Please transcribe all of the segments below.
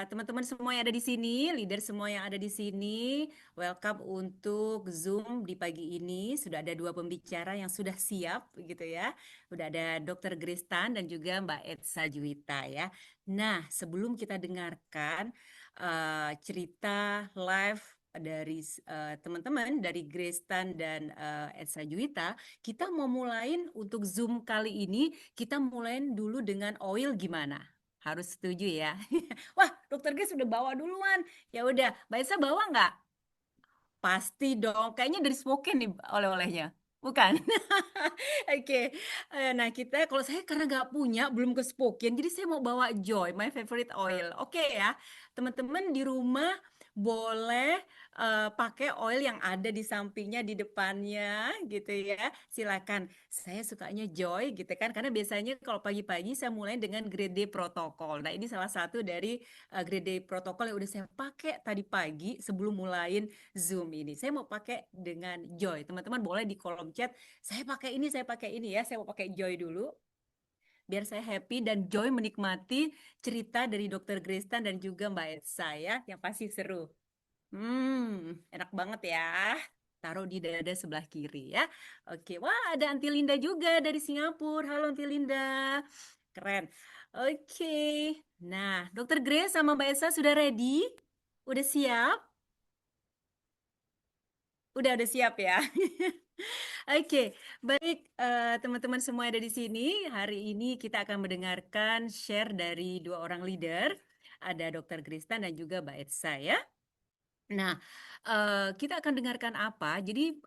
teman-teman semua yang ada di sini, leader semua yang ada di sini, welcome untuk Zoom di pagi ini. Sudah ada dua pembicara yang sudah siap, gitu ya. Udah ada Dr. Gristan dan juga Mbak Etsa Juwita ya. Nah, sebelum kita dengarkan cerita live dari teman-teman dari Gristan dan Etsa Juwita, kita mau mulain untuk Zoom kali ini. Kita mulain dulu dengan oil gimana? Harus setuju ya. Wah, dokter Grace sudah bawa duluan. Ya udah, Mbak Esa bawa nggak? Pasti dong. Kayaknya dari Smokin nih oleh-olehnya. Bukan? Oke. Nah, kita kalau saya karena nggak punya, belum ke Spoken, jadi saya mau bawa Joy, my favorite oil. Oke ya. Teman-teman di rumah boleh pakai oil yang ada di sampingnya, di depannya gitu ya. Silakan. Saya sukanya Joy gitu kan, karena biasanya kalau pagi-pagi saya mulai dengan grade protokol. Nah, ini salah satu dari grade protokol yang udah saya pakai tadi pagi sebelum mulain Zoom ini. Saya mau pakai dengan Joy. Teman-teman boleh di kolom chat, saya pakai ini ya. Saya mau pakai Joy dulu biar saya happy dan Joy menikmati cerita dari Dokter Gristan dan juga Mbak Etsa ya, yang pasti seru. Enak banget ya. Taruh di dada sebelah kiri ya. Oke, wah ada Anti Linda juga dari Singapura. Halo Anti Linda. Keren. Oke. Nah, Dokter Grace sama Mbak Esa sudah ready? Udah siap? Udah siap ya. Oke, baik teman-teman semua yang ada di sini. Hari ini kita akan mendengarkan share dari dua orang leader. Ada Dokter Kristan dan juga Mbak Etsa ya. Nah, kita akan dengarkan apa? Jadi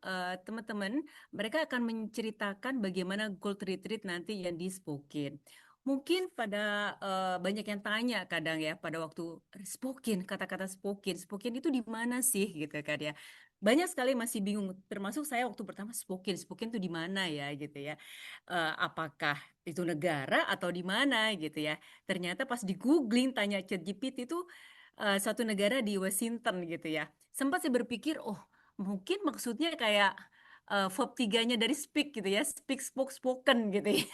teman-teman, mereka akan menceritakan bagaimana Gold Retreat nanti yang di Spoken. Mungkin pada banyak yang tanya kadang ya pada waktu Spoken, kata-kata Spoken, Spoken itu di mana sih gitu kan ya. Banyak sekali masih bingung, termasuk saya waktu pertama Spoken, Spoken itu di mana ya gitu ya. Apakah itu negara atau di mana gitu ya. Ternyata pas di googling tanya ChatGPT itu suatu negara di Washington gitu ya. Sempat saya berpikir, oh mungkin maksudnya kayak verb tiganya dari speak gitu ya, speak, spoke, spoken gitu ya.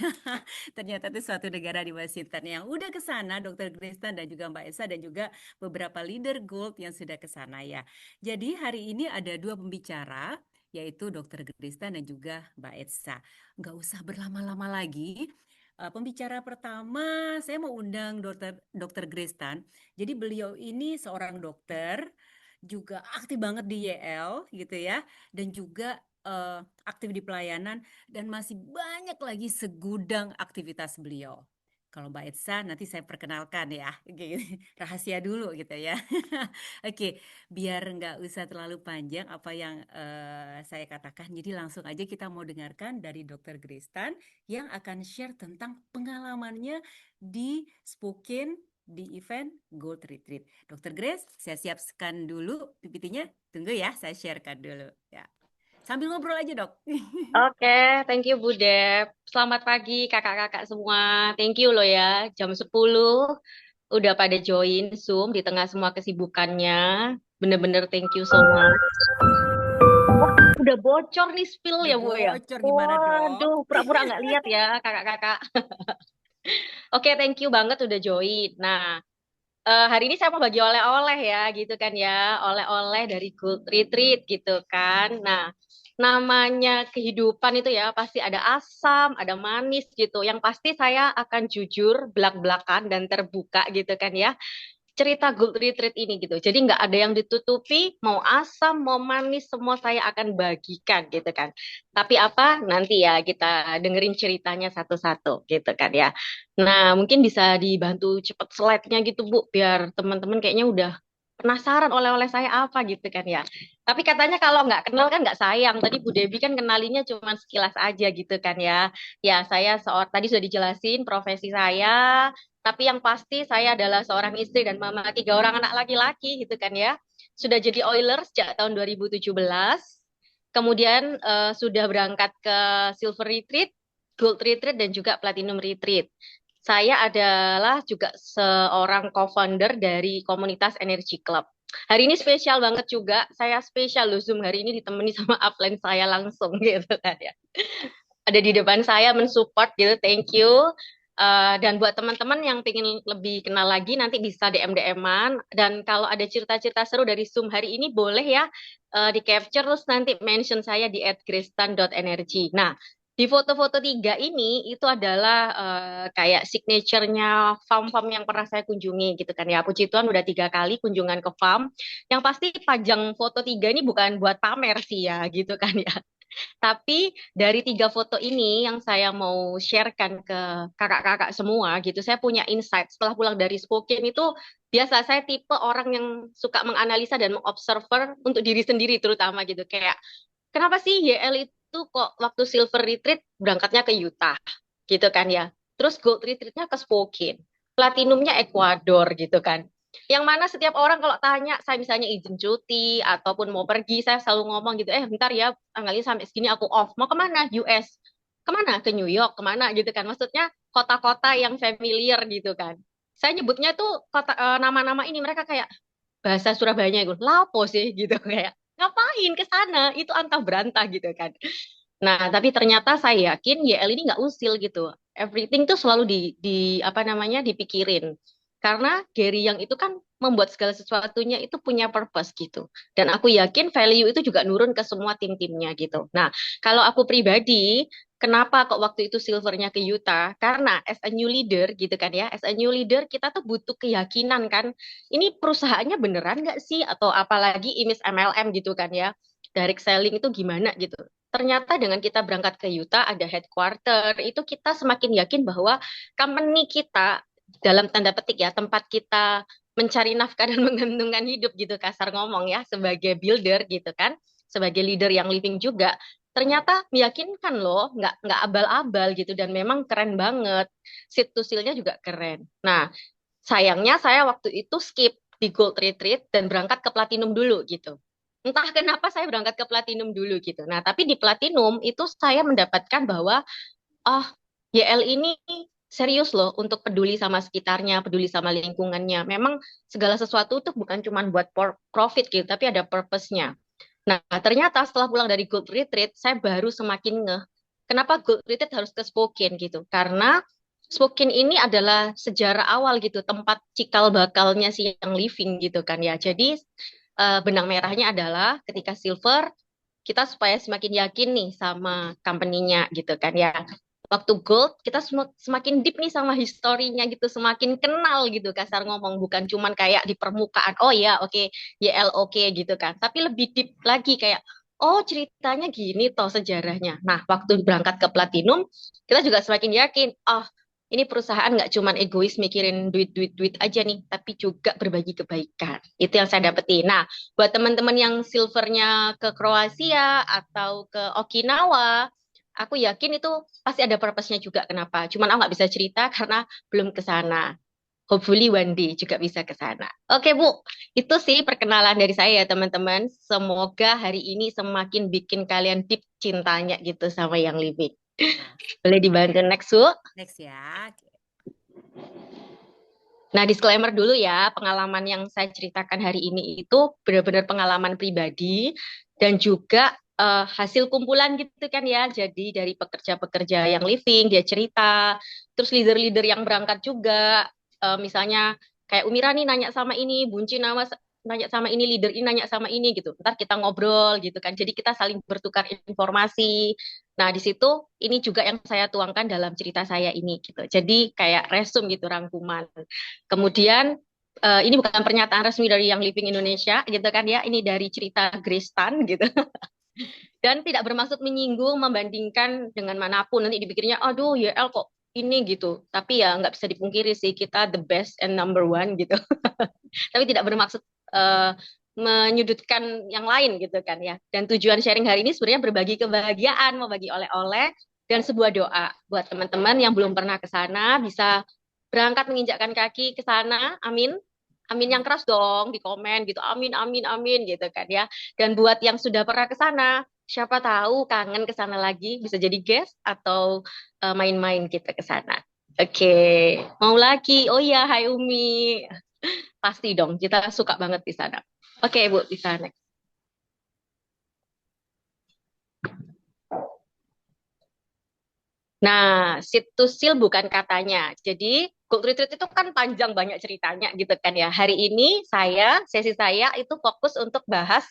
Ternyata itu suatu negara di Washington yang udah ke sana, Dr. Gristan dan juga Mbak Esa dan juga beberapa leader gold yang sudah ke sana ya. Jadi hari ini ada dua pembicara, yaitu Dr. Gristan dan juga Mbak Etsa. Nggak usah berlama-lama lagi. Pembicara pertama, saya mau undang Dr. Gristan. Jadi beliau ini seorang dokter, juga aktif banget di YL gitu ya, dan juga aktif di pelayanan, dan masih banyak lagi segudang aktivitas beliau. Kalau Mbak Etsa nanti saya perkenalkan ya, rahasia dulu gitu ya. Oke, biar nggak usah terlalu panjang apa yang saya katakan, jadi langsung aja kita mau dengarkan dari Dr. Gristan yang akan share tentang pengalamannya di Spoken di event Gold Retreat. Dr. Grace, saya siapkan dulu PPT-nya. Tunggu ya, saya sharekan dulu ya. Sambil ngobrol aja, Dok. Oke, thank you Bu Dep. Selamat pagi kakak-kakak semua. Thank you loh ya, jam 10 udah pada join Zoom di tengah semua kesibukannya. Bener-bener thank you so much. Wah, udah bocor nih spill Udah ya Bu ya. bocor gimana, Dok? Waduh, pura-pura nggak lihat ya kakak-kakak. Oke, thank you banget udah join. Nah, hari ini saya mau bagi oleh-oleh ya, gitu kan ya. Oleh-oleh dari Gold Retreat gitu kan. Nah, namanya kehidupan itu ya pasti ada asam, ada manis gitu. Yang pasti saya akan jujur, belak-belakan dan terbuka gitu kan ya. Cerita Gold Retreat ini gitu. Jadi nggak ada yang ditutupi, mau asam, mau manis, semua saya akan bagikan gitu kan. Tapi apa? Nanti ya kita dengerin ceritanya satu-satu gitu kan ya. Nah, mungkin bisa dibantu cepet slide-nya gitu Bu, biar teman-teman kayaknya udah penasaran oleh-oleh saya apa gitu kan ya. Tapi katanya kalau nggak kenal kan nggak sayang. Tadi Bu Debi kan kenalinya cuma sekilas aja gitu kan ya. Ya, saya tadi sudah dijelasin profesi saya, tapi yang pasti saya adalah seorang istri dan mama tiga orang anak laki-laki gitu kan ya. Sudah jadi Oilers sejak tahun 2017. Kemudian sudah berangkat ke Silver Retreat, Gold Retreat, dan juga Platinum Retreat. Saya adalah juga seorang co-founder dari komunitas Energy Club. Hari ini spesial banget juga. Saya spesial loh Zoom hari ini ditemani sama upline saya langsung gitu kan ya. Ada di depan saya mensupport gitu. Thank you. Dan buat teman-teman yang pengen lebih kenal lagi, nanti bisa DM-DM-an. Dan kalau ada cerita-cerita seru dari Zoom hari ini, boleh ya di-capture, terus nanti mention saya di @kristan.energy. Nah, di foto-foto tiga ini, itu adalah kayak signature-nya farm-farm yang pernah saya kunjungi gitu kan ya. Puji Tuhan udah 3 kali kunjungan ke farm. Yang pasti pajang foto tiga ini bukan buat pamer sih ya, gitu kan ya. Tapi dari 3 foto ini yang saya mau sharekan ke kakak-kakak semua gitu, saya punya insight setelah pulang dari Spokane itu. Biasa saya tipe orang yang suka menganalisa dan mengobserver untuk diri sendiri terutama gitu. Kayak kenapa sih YL itu kok waktu Silver Retreat berangkatnya ke Utah gitu kan ya. Terus Gold Retreatnya ke Spokane. Platinumnya Ecuador gitu kan. Yang mana setiap orang kalau tanya, saya misalnya izin cuti ataupun mau pergi, saya selalu ngomong gitu, bentar ya, tanggal ini sampai segini aku off. Mau kemana? US. Kemana? Ke New York. Kemana gitu kan. Maksudnya kota-kota yang familiar gitu kan. Saya nyebutnya tuh kota nama-nama ini mereka kayak bahasa Surabayanya itu lapo sih gitu kayak ngapain ke sana itu antah berantah gitu kan. Nah, tapi ternyata saya yakin YL ini nggak usil gitu. Everything tuh selalu di apa namanya dipikirin. Karena Gary yang itu kan membuat segala sesuatunya itu punya purpose gitu. Dan aku yakin value itu juga nurun ke semua tim-timnya gitu. Nah, kalau aku pribadi, kenapa kok waktu itu silvernya ke Utah? Karena as a new leader gitu kan ya, as a new leader kita tuh butuh keyakinan kan. Ini perusahaannya beneran nggak sih? Atau apalagi image MLM gitu kan ya. Direct selling itu gimana gitu. Ternyata dengan kita berangkat ke Utah, ada headquarter, itu kita semakin yakin bahwa company kita, dalam tanda petik ya, tempat kita mencari nafkah dan menggantungkan hidup gitu, kasar ngomong ya, sebagai builder gitu kan, sebagai leader yang living juga, ternyata meyakinkan loh, nggak abal-abal gitu, dan memang keren banget. Seat to seal-nya juga keren. Nah, sayangnya saya waktu itu skip di Gold Retreat dan berangkat ke Platinum dulu gitu. Entah kenapa saya berangkat ke Platinum dulu gitu. Nah, tapi di Platinum itu saya mendapatkan bahwa, oh, YL ini serius loh untuk peduli sama sekitarnya, peduli sama lingkungannya. Memang segala sesuatu itu bukan cuma buat profit gitu, tapi ada purpose-nya. Nah, ternyata setelah pulang dari Gold Retreat, saya baru semakin ngeh. Kenapa Gold Retreat harus ke Spokane gitu? Karena Spokane ini adalah sejarah awal gitu, tempat cikal bakalnya si yang living gitu kan ya. Jadi benang merahnya adalah ketika silver, kita supaya semakin yakin nih sama company-nya gitu kan ya. Waktu gold, kita semakin deep nih sama historinya gitu, semakin kenal gitu, kasar ngomong. Bukan cuman kayak di permukaan, oh ya oke, YL oke gitu kan. Tapi lebih deep lagi kayak, oh ceritanya gini toh sejarahnya. Nah, waktu berangkat ke Platinum, kita juga semakin yakin, oh ini perusahaan nggak cuman egois mikirin duit, duit, duit aja nih, tapi juga berbagi kebaikan. Itu yang saya dapetin. Nah, buat teman-teman yang silvernya ke Kroasia atau ke Okinawa, aku yakin itu pasti ada purpose-nya juga kenapa. Cuman aku nggak bisa cerita karena belum ke sana. Hopefully one day juga bisa ke sana. Oke, Bu. Itu sih perkenalan dari saya ya, teman-teman. Semoga hari ini semakin bikin kalian deep cintanya gitu sama yang living. Nah, Boleh dibantu next, Bu? next ya. Nah, disclaimer dulu ya, pengalaman yang saya ceritakan hari ini itu benar-benar pengalaman pribadi dan juga hasil kumpulan gitu kan ya. Jadi dari pekerja-pekerja yang living, dia cerita, terus leader-leader yang berangkat juga, misalnya kayak Umira nih nanya sama ini, Bunci nanya sama ini, leader ini nanya sama ini gitu. Ntar kita ngobrol gitu kan. Jadi kita saling bertukar informasi. Nah, di situ ini juga yang saya tuangkan dalam cerita saya ini gitu. Jadi kayak resume gitu, rangkuman. Kemudian ini bukan pernyataan resmi dari Young Living Indonesia gitu kan ya, ini dari cerita Gristan gitu. Dan tidak bermaksud menyinggung, membandingkan dengan manapun. Nanti dipikirnya, aduh YL kok ini gitu. Tapi ya nggak bisa dipungkiri sih, kita the best and number one gitu. Tapi tidak bermaksud eh, menyudutkan yang lain gitu kan ya. Dan tujuan sharing hari ini sebenarnya berbagi kebahagiaan, mau bagi oleh-oleh, dan sebuah doa buat teman-teman yang belum pernah ke sana, bisa berangkat menginjakkan kaki ke sana, amin. Amin yang keras dong di komen gitu. Amin, amin, amin gitu kan ya. Dan buat yang sudah pernah ke sana, siapa tahu kangen ke sana lagi, bisa jadi guest atau main-main kita ke sana. Oke, mau lagi? Oh iya, Hai Umi. Pasti dong, kita suka banget di sana. Oke, Bu, di sana. Nah, sit to seal bukan katanya. Jadi, Gold Retreat itu kan panjang banyak ceritanya gitu kan ya. Hari ini sesi saya itu fokus untuk bahas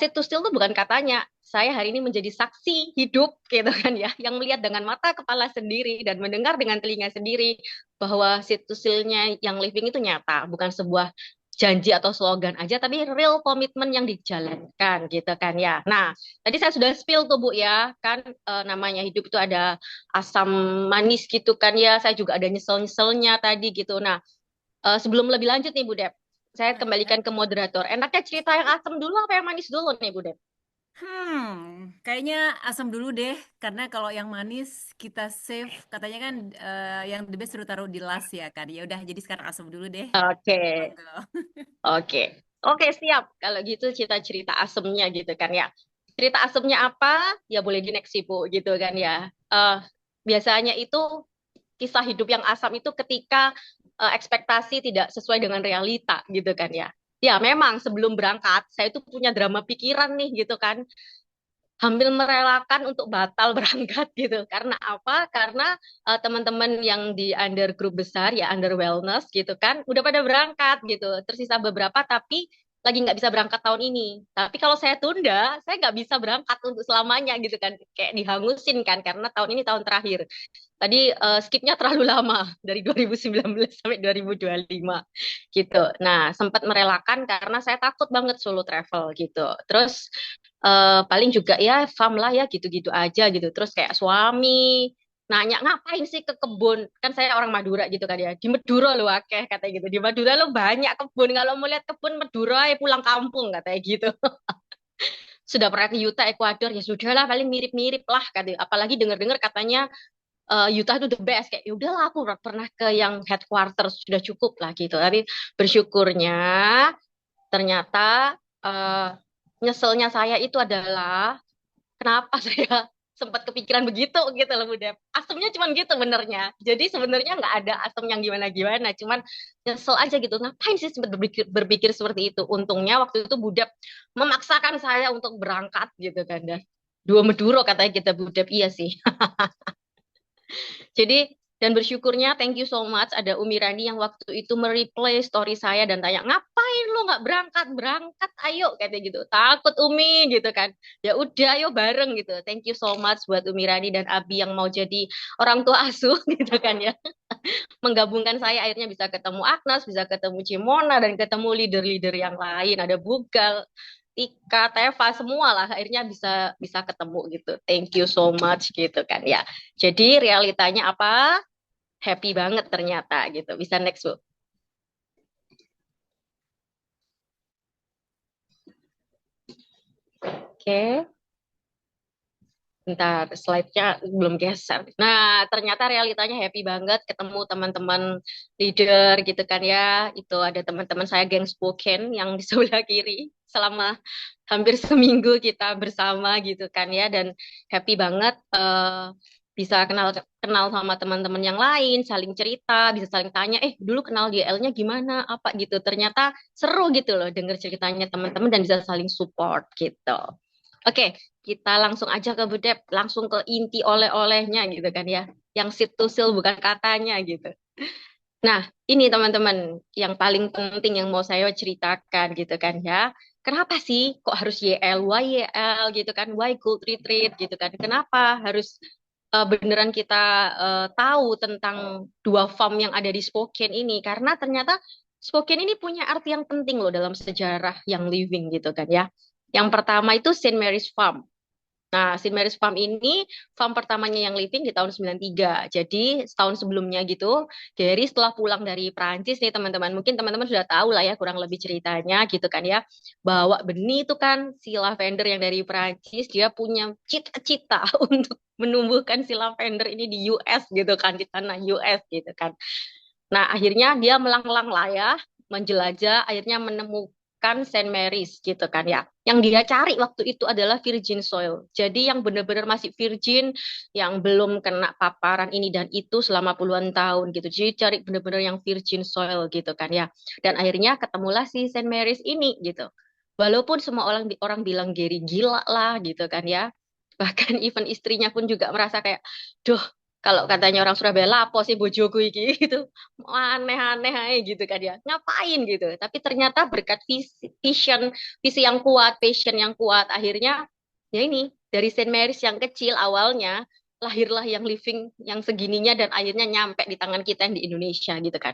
sit to still itu bukan katanya. Saya hari ini menjadi saksi hidup gitu kan ya, yang melihat dengan mata kepala sendiri dan mendengar dengan telinga sendiri bahwa sit to still-nya yang living itu nyata, bukan sebuah janji atau slogan aja, tapi real komitmen yang dijalankan gitu kan ya. Nah, tadi saya sudah spill tuh Bu ya, kan namanya hidup itu ada asam manis gitu kan ya. Saya juga ada nyesel-nyeselnya tadi gitu. Nah, sebelum lebih lanjut nih Bu Dep, saya Oh ya. kembalikan ke moderator. Enaknya cerita yang asam dulu apa yang manis dulu nih Bu Dep? Kayaknya asam dulu deh, karena kalau yang manis kita save, katanya kan yang the best suruh taruh di last ya kan. Ya udah, jadi sekarang asam dulu deh. Oke, Monggo. oke. Oke, siap. Kalau gitu cerita-cerita asemnya gitu kan ya. Cerita asemnya apa? Ya boleh di next sih, Bu, gitu kan ya. Eh biasanya itu kisah hidup yang asam itu ketika ekspektasi tidak sesuai dengan realita gitu kan ya. Ya, memang sebelum berangkat saya itu punya drama pikiran nih gitu kan. Hampir merelakan untuk batal berangkat gitu. Karena apa? Karena teman-teman yang di under grup besar ya under wellness gitu kan udah pada berangkat gitu. Tersisa beberapa tapi lagi nggak bisa berangkat tahun ini. Tapi kalau saya tunda, saya nggak bisa berangkat untuk selamanya gitu kan. Kayak dihangusin kan karena tahun ini tahun terakhir. Tadi skipnya terlalu lama dari 2019 sampai 2025 gitu. Nah, sempat merelakan karena saya takut banget solo travel gitu. Terus paling juga ya farm lah ya gitu-gitu aja gitu. Terus kayak suami nanya ngapain sih ke kebun? Kan saya orang Madura gitu kan ya. Di Madura lo akeh katanya gitu. Di Madura lo banyak kebun. Kalau mau lihat kebun Madura ya pulang kampung katanya gitu. Sudah pernah ke Utah, Ekuador ya sudahlah paling mirip-mirip lah katanya. Apalagi dengar-dengar katanya Utah itu the best kayak ya udahlah aku pernah ke yang headquarters sudah cukup lah gitu tapi bersyukurnya ternyata nyeselnya saya itu adalah kenapa saya sempat kepikiran begitu gitu loh Budep. Asemnya cuman gitu benernya. Jadi sebenarnya nggak ada asam yang gimana-gimana, cuman nyesel aja gitu. Ngapain sih sempat berpikir seperti itu? Untungnya waktu itu Budep memaksakan saya untuk berangkat gitu kan. Dan dua Meduro katanya kita Budep. Iya sih. Jadi dan bersyukurnya thank you so much ada Umi Rani yang waktu itu mereplay story saya dan tanya ngapain lo nggak berangkat berangkat ayo katanya gitu takut Umi gitu kan ya udah ayo bareng gitu thank you so much buat Umi Rani dan Abi yang mau jadi orang tua asuh gitu kan ya menggabungkan saya akhirnya bisa ketemu Agnes bisa ketemu Cimona dan ketemu leader-leader yang lain ada Bugal Tika, Teva, semua lah akhirnya bisa bisa ketemu gitu. Thank you so much gitu kan ya. Jadi realitanya apa? Happy banget ternyata gitu. Bisa next, Bu. Oke. Bentar, slide-nya belum geser. Nah, ternyata realitanya happy banget ketemu teman-teman leader gitu kan ya. Itu ada teman-teman saya geng Spoken yang di sebelah kiri selama hampir seminggu kita bersama gitu kan ya. Dan happy banget bisa kenal kenal sama teman-teman yang lain, saling cerita, bisa saling tanya, dulu kenal GL-nya gimana, apa gitu. Ternyata seru gitu loh denger ceritanya teman-teman dan bisa saling support gitu. Oke, kita langsung aja ke Budep, langsung ke inti oleh-olehnya gitu kan ya. Yang sit to seal bukan katanya gitu. Nah, ini teman-teman yang paling penting yang mau saya ceritakan gitu kan ya. Kenapa sih kok harus YL, why YL gitu kan, why Gold Retreat gitu kan. Kenapa harus beneran kita tahu tentang dua farm yang ada di Spokane ini. Karena ternyata Spokane ini punya arti yang penting loh dalam sejarah yang living gitu kan ya. Yang pertama itu Saint Mary's Farm. Nah, St. Mary's Farm ini farm pertamanya yang living di tahun 93. Jadi, setahun sebelumnya gitu, Gary setelah pulang dari Perancis nih teman-teman, mungkin teman-teman sudah tahu lah ya kurang lebih ceritanya gitu kan ya. Bawa benih itu kan si lavender yang dari Perancis, dia punya cita-cita untuk menumbuhkan si lavender ini di US gitu kan, di tanah US gitu kan. Nah, akhirnya dia melanglang lah ya, menjelajah, akhirnya menemukan Saint Mary's gitu kan ya. Yang dia cari waktu itu adalah virgin soil. Jadi yang benar-benar masih virgin, yang belum kena paparan ini dan itu selama puluhan tahun gitu. Jadi cari benar-benar yang virgin soil gitu kan ya. Dan akhirnya ketemulah si Saint Mary's ini gitu. Walaupun semua orang orang bilang Gary gila lah gitu kan ya. Bahkan even istrinya pun juga merasa kayak, duh, kalau katanya orang Surabaya lapo sih bojoku iki gitu, aneh-aneh aja gitu kan ya, ngapain gitu. Tapi ternyata berkat visi yang kuat, passion yang kuat, akhirnya ya ini dari Saint Mary's yang kecil awalnya lahirlah yang living yang segininya dan akhirnya nyampe di tangan kita yang di Indonesia gitu kan.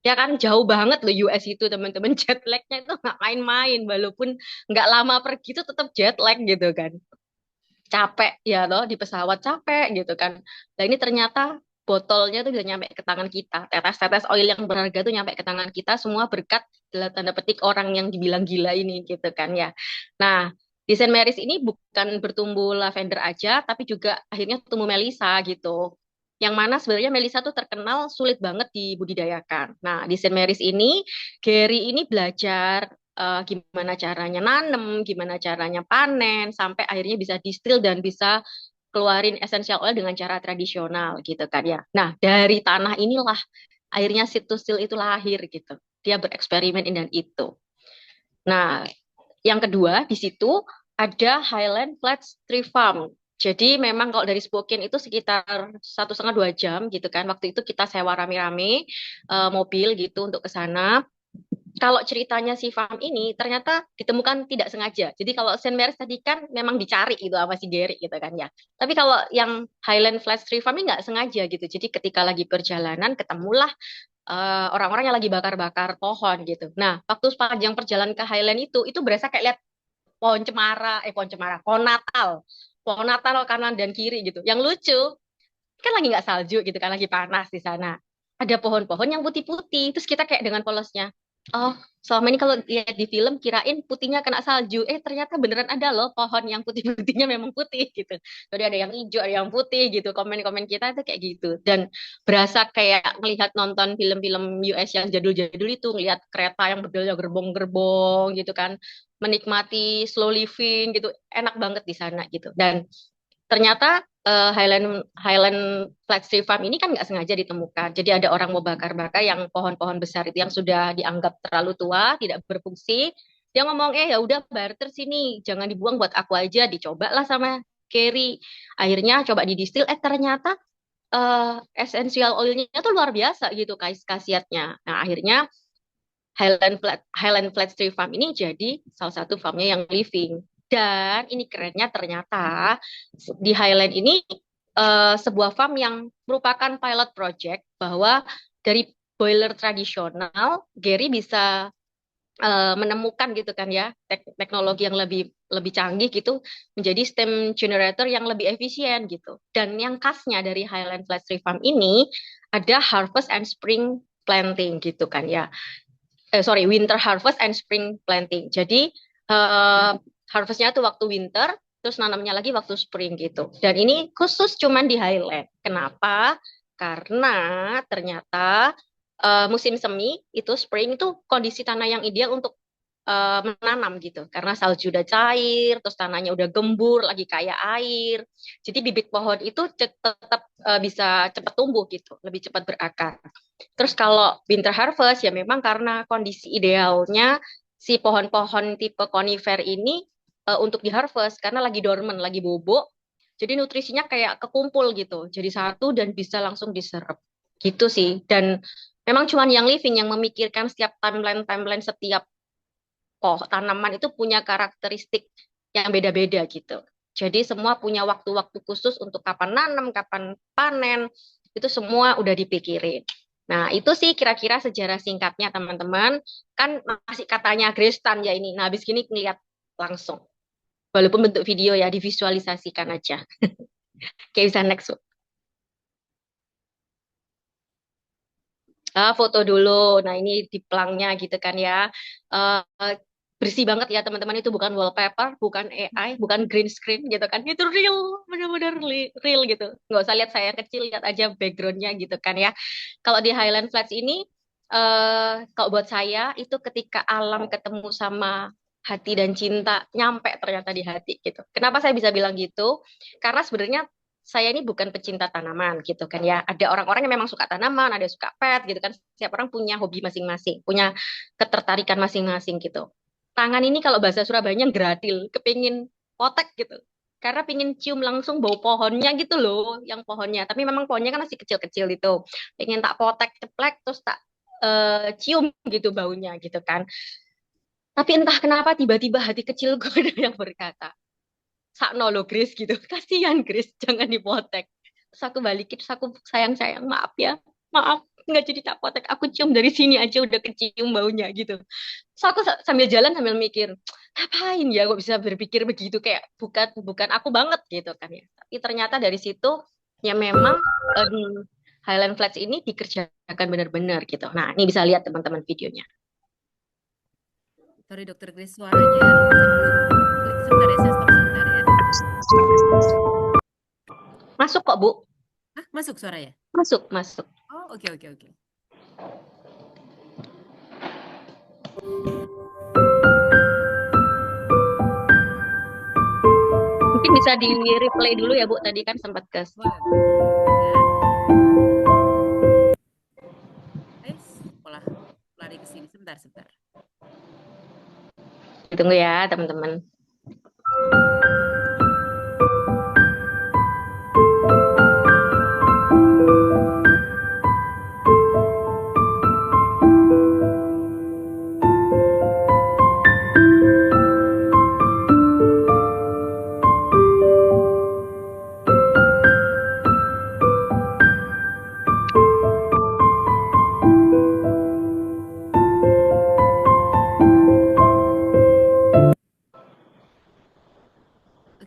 Ya kan jauh banget loh US itu teman-teman, jet lagnya itu nggak main-main, walaupun nggak lama pergi itu tetap jet lag gitu kan, capek ya loh di pesawat capek gitu kan. Nah ini ternyata botolnya tuh bisa nyampe ke tangan kita, tetes-tetes oil yang berharga tuh nyampe ke tangan kita semua berkat dalam tanda petik orang yang dibilang gila ini gitu kan ya. Nah di Saint Mary's ini bukan bertumbuh lavender aja tapi juga akhirnya tumbuh melisa gitu. Yang mana sebenarnya melisa tuh terkenal sulit banget dibudidayakan. Nah di Saint Mary's ini Gary ini belajar gimana caranya nanem, gimana caranya panen, sampai akhirnya bisa distil dan bisa keluarin essential oil dengan cara tradisional gitu kan ya. Nah, dari tanah inilah akhirnya seed to seal itu lahir gitu. Dia bereksperimen dengan itu. Nah, yang kedua di situ ada Highland Flats Tree Farm. Jadi memang kalau dari Spokane itu sekitar 1,5 2 jam gitu kan. Waktu itu kita sewa rame-rame mobil gitu untuk ke sana. Kalau ceritanya si farm ini ternyata ditemukan tidak sengaja. Jadi kalau Saint Mary's tadi kan memang dicari gitu sama si Gary gitu kan ya. Tapi kalau yang Highland Flats Tree Farm ini nggak sengaja gitu. Jadi ketika lagi perjalanan ketemulah orang-orang yang lagi bakar-bakar pohon gitu. Nah, waktu sepanjang perjalanan ke Highland itu berasa kayak lihat pohon Natal. Pohon Natal kanan dan kiri gitu. Yang lucu, kan lagi nggak salju gitu kan, lagi panas di sana. Ada pohon-pohon yang putih-putih. Terus kita kayak dengan polosnya, oh, selama ini kalau lihat di film kirain putihnya kena salju. Ternyata beneran ada loh pohon yang putih-putihnya memang putih gitu. Jadi ada yang hijau, ada yang putih gitu. Komen-komen kita itu kayak gitu. Dan berasa kayak melihat nonton film-film US yang jadul-jadul itu, ngelihat kereta yang modelnya gerbong-gerbong gitu kan. Menikmati slow living gitu. Enak banget di sana gitu. Dan ternyata Highland Highland Flat Tree Farm ini kan nggak sengaja ditemukan. Jadi ada orang mau bakar-bakar yang pohon-pohon besar itu yang sudah dianggap terlalu tua, tidak berfungsi. Dia ngomong, ya udah barter sini, jangan dibuang buat aku aja. Dicobalah sama Kerry. Akhirnya coba didistil, ternyata essential oilnya tuh luar biasa gitu khasiatnya. Nah akhirnya Highland Flats Tree Farm ini jadi salah satu farmnya yang living. Dan ini kerennya ternyata di Highland ini sebuah farm yang merupakan pilot project bahwa dari boiler tradisional, Gary bisa menemukan gitu kan ya teknologi yang lebih lebih canggih gitu menjadi steam generator yang lebih efisien gitu. Dan yang khasnya dari Highland Flats Tree Farm ini ada harvest and spring planting gitu kan ya. Winter harvest and spring planting. Jadi uh, harvestnya tuh waktu winter, terus nanamnya lagi waktu spring gitu. Dan ini khusus cuman di Highland. Kenapa? Karena ternyata musim semi itu spring itu kondisi tanah yang ideal untuk menanam gitu. Karena salju udah cair, terus tanahnya udah gembur, lagi kaya air. Jadi bibit pohon itu tetap bisa cepat tumbuh gitu, lebih cepat berakar. Terus kalau winter harvest ya memang karena kondisi idealnya si pohon-pohon tipe conifer ini untuk di-harvest karena lagi dormant, lagi bobo. Jadi nutrisinya kayak kekumpul gitu. Jadi satu dan bisa langsung diserap. Gitu sih. Dan memang cuma yang living yang memikirkan setiap timeline-timeline setiap tanaman itu punya karakteristik yang beda-beda gitu. Jadi semua punya waktu-waktu khusus untuk kapan nanam, kapan panen, itu semua udah dipikirin. Nah, itu sih kira-kira sejarah singkatnya teman-teman. Kan masih katanya Grestan ya ini. Nah, habis gini ngeliat langsung. Walaupun bentuk video ya, divisualisasikan aja. Kayak bisa next. Foto dulu. Nah, ini di pelangnya gitu kan ya. Eh, Bersih banget ya teman-teman, itu bukan wallpaper, bukan AI, bukan green screen gitu kan. Itu real, benar-benar real gitu. Nggak usah lihat saya kecil, lihat aja backgroundnya gitu kan ya. Kalau di Highland Flats ini, kalau buat saya itu ketika alam ketemu sama hati dan cinta, nyampe ternyata di hati gitu. Kenapa saya bisa bilang gitu? Karena sebenarnya saya ini bukan pecinta tanaman gitu kan ya. Ada orang-orang yang memang suka tanaman, ada yang suka pet gitu kan. Setiap orang punya hobi masing-masing, punya ketertarikan masing-masing gitu. Tangan ini kalau bahasa Surabayanya gratil, kepingin potek gitu. karena pingin cium langsung bau pohonnya gitu loh, yang pohonnya. Tapi memang pohonnya kan masih kecil-kecil itu. Pengen tak potek ceplek terus tak cium gitu baunya gitu kan. Tapi entah kenapa tiba-tiba hati kecilku ada yang berkata, sakno lo Grace gitu. Kasihan Grace, jangan dipotek. Terus aku balikin, terus aku sayang-sayang, maaf ya. Maaf, nggak jadi tak potek. Aku cium dari sini aja udah kecium baunya gitu. Terus aku sambil jalan sambil mikir, ngapain ya kok bisa berpikir begitu, kayak bukan bukan aku banget gitu kan ya. Tapi ternyata dari situ ya memang di Highland Flats ini dikerjakan benar-benar gitu. Nah, ini bisa lihat teman-teman videonya. Sorry Dokter Grace, suaranya sebentar ya, saya stop sebentar ya. Masuk kok, Bu. Ah, masuk suaranya? Masuk, masuk. Oh, oke oke oke. Mungkin bisa di replay dulu ya, Bu. Tadi kan sempat ke skip. Sekolah lari ke sini sebentar sebentar. Tunggu ya, teman-teman.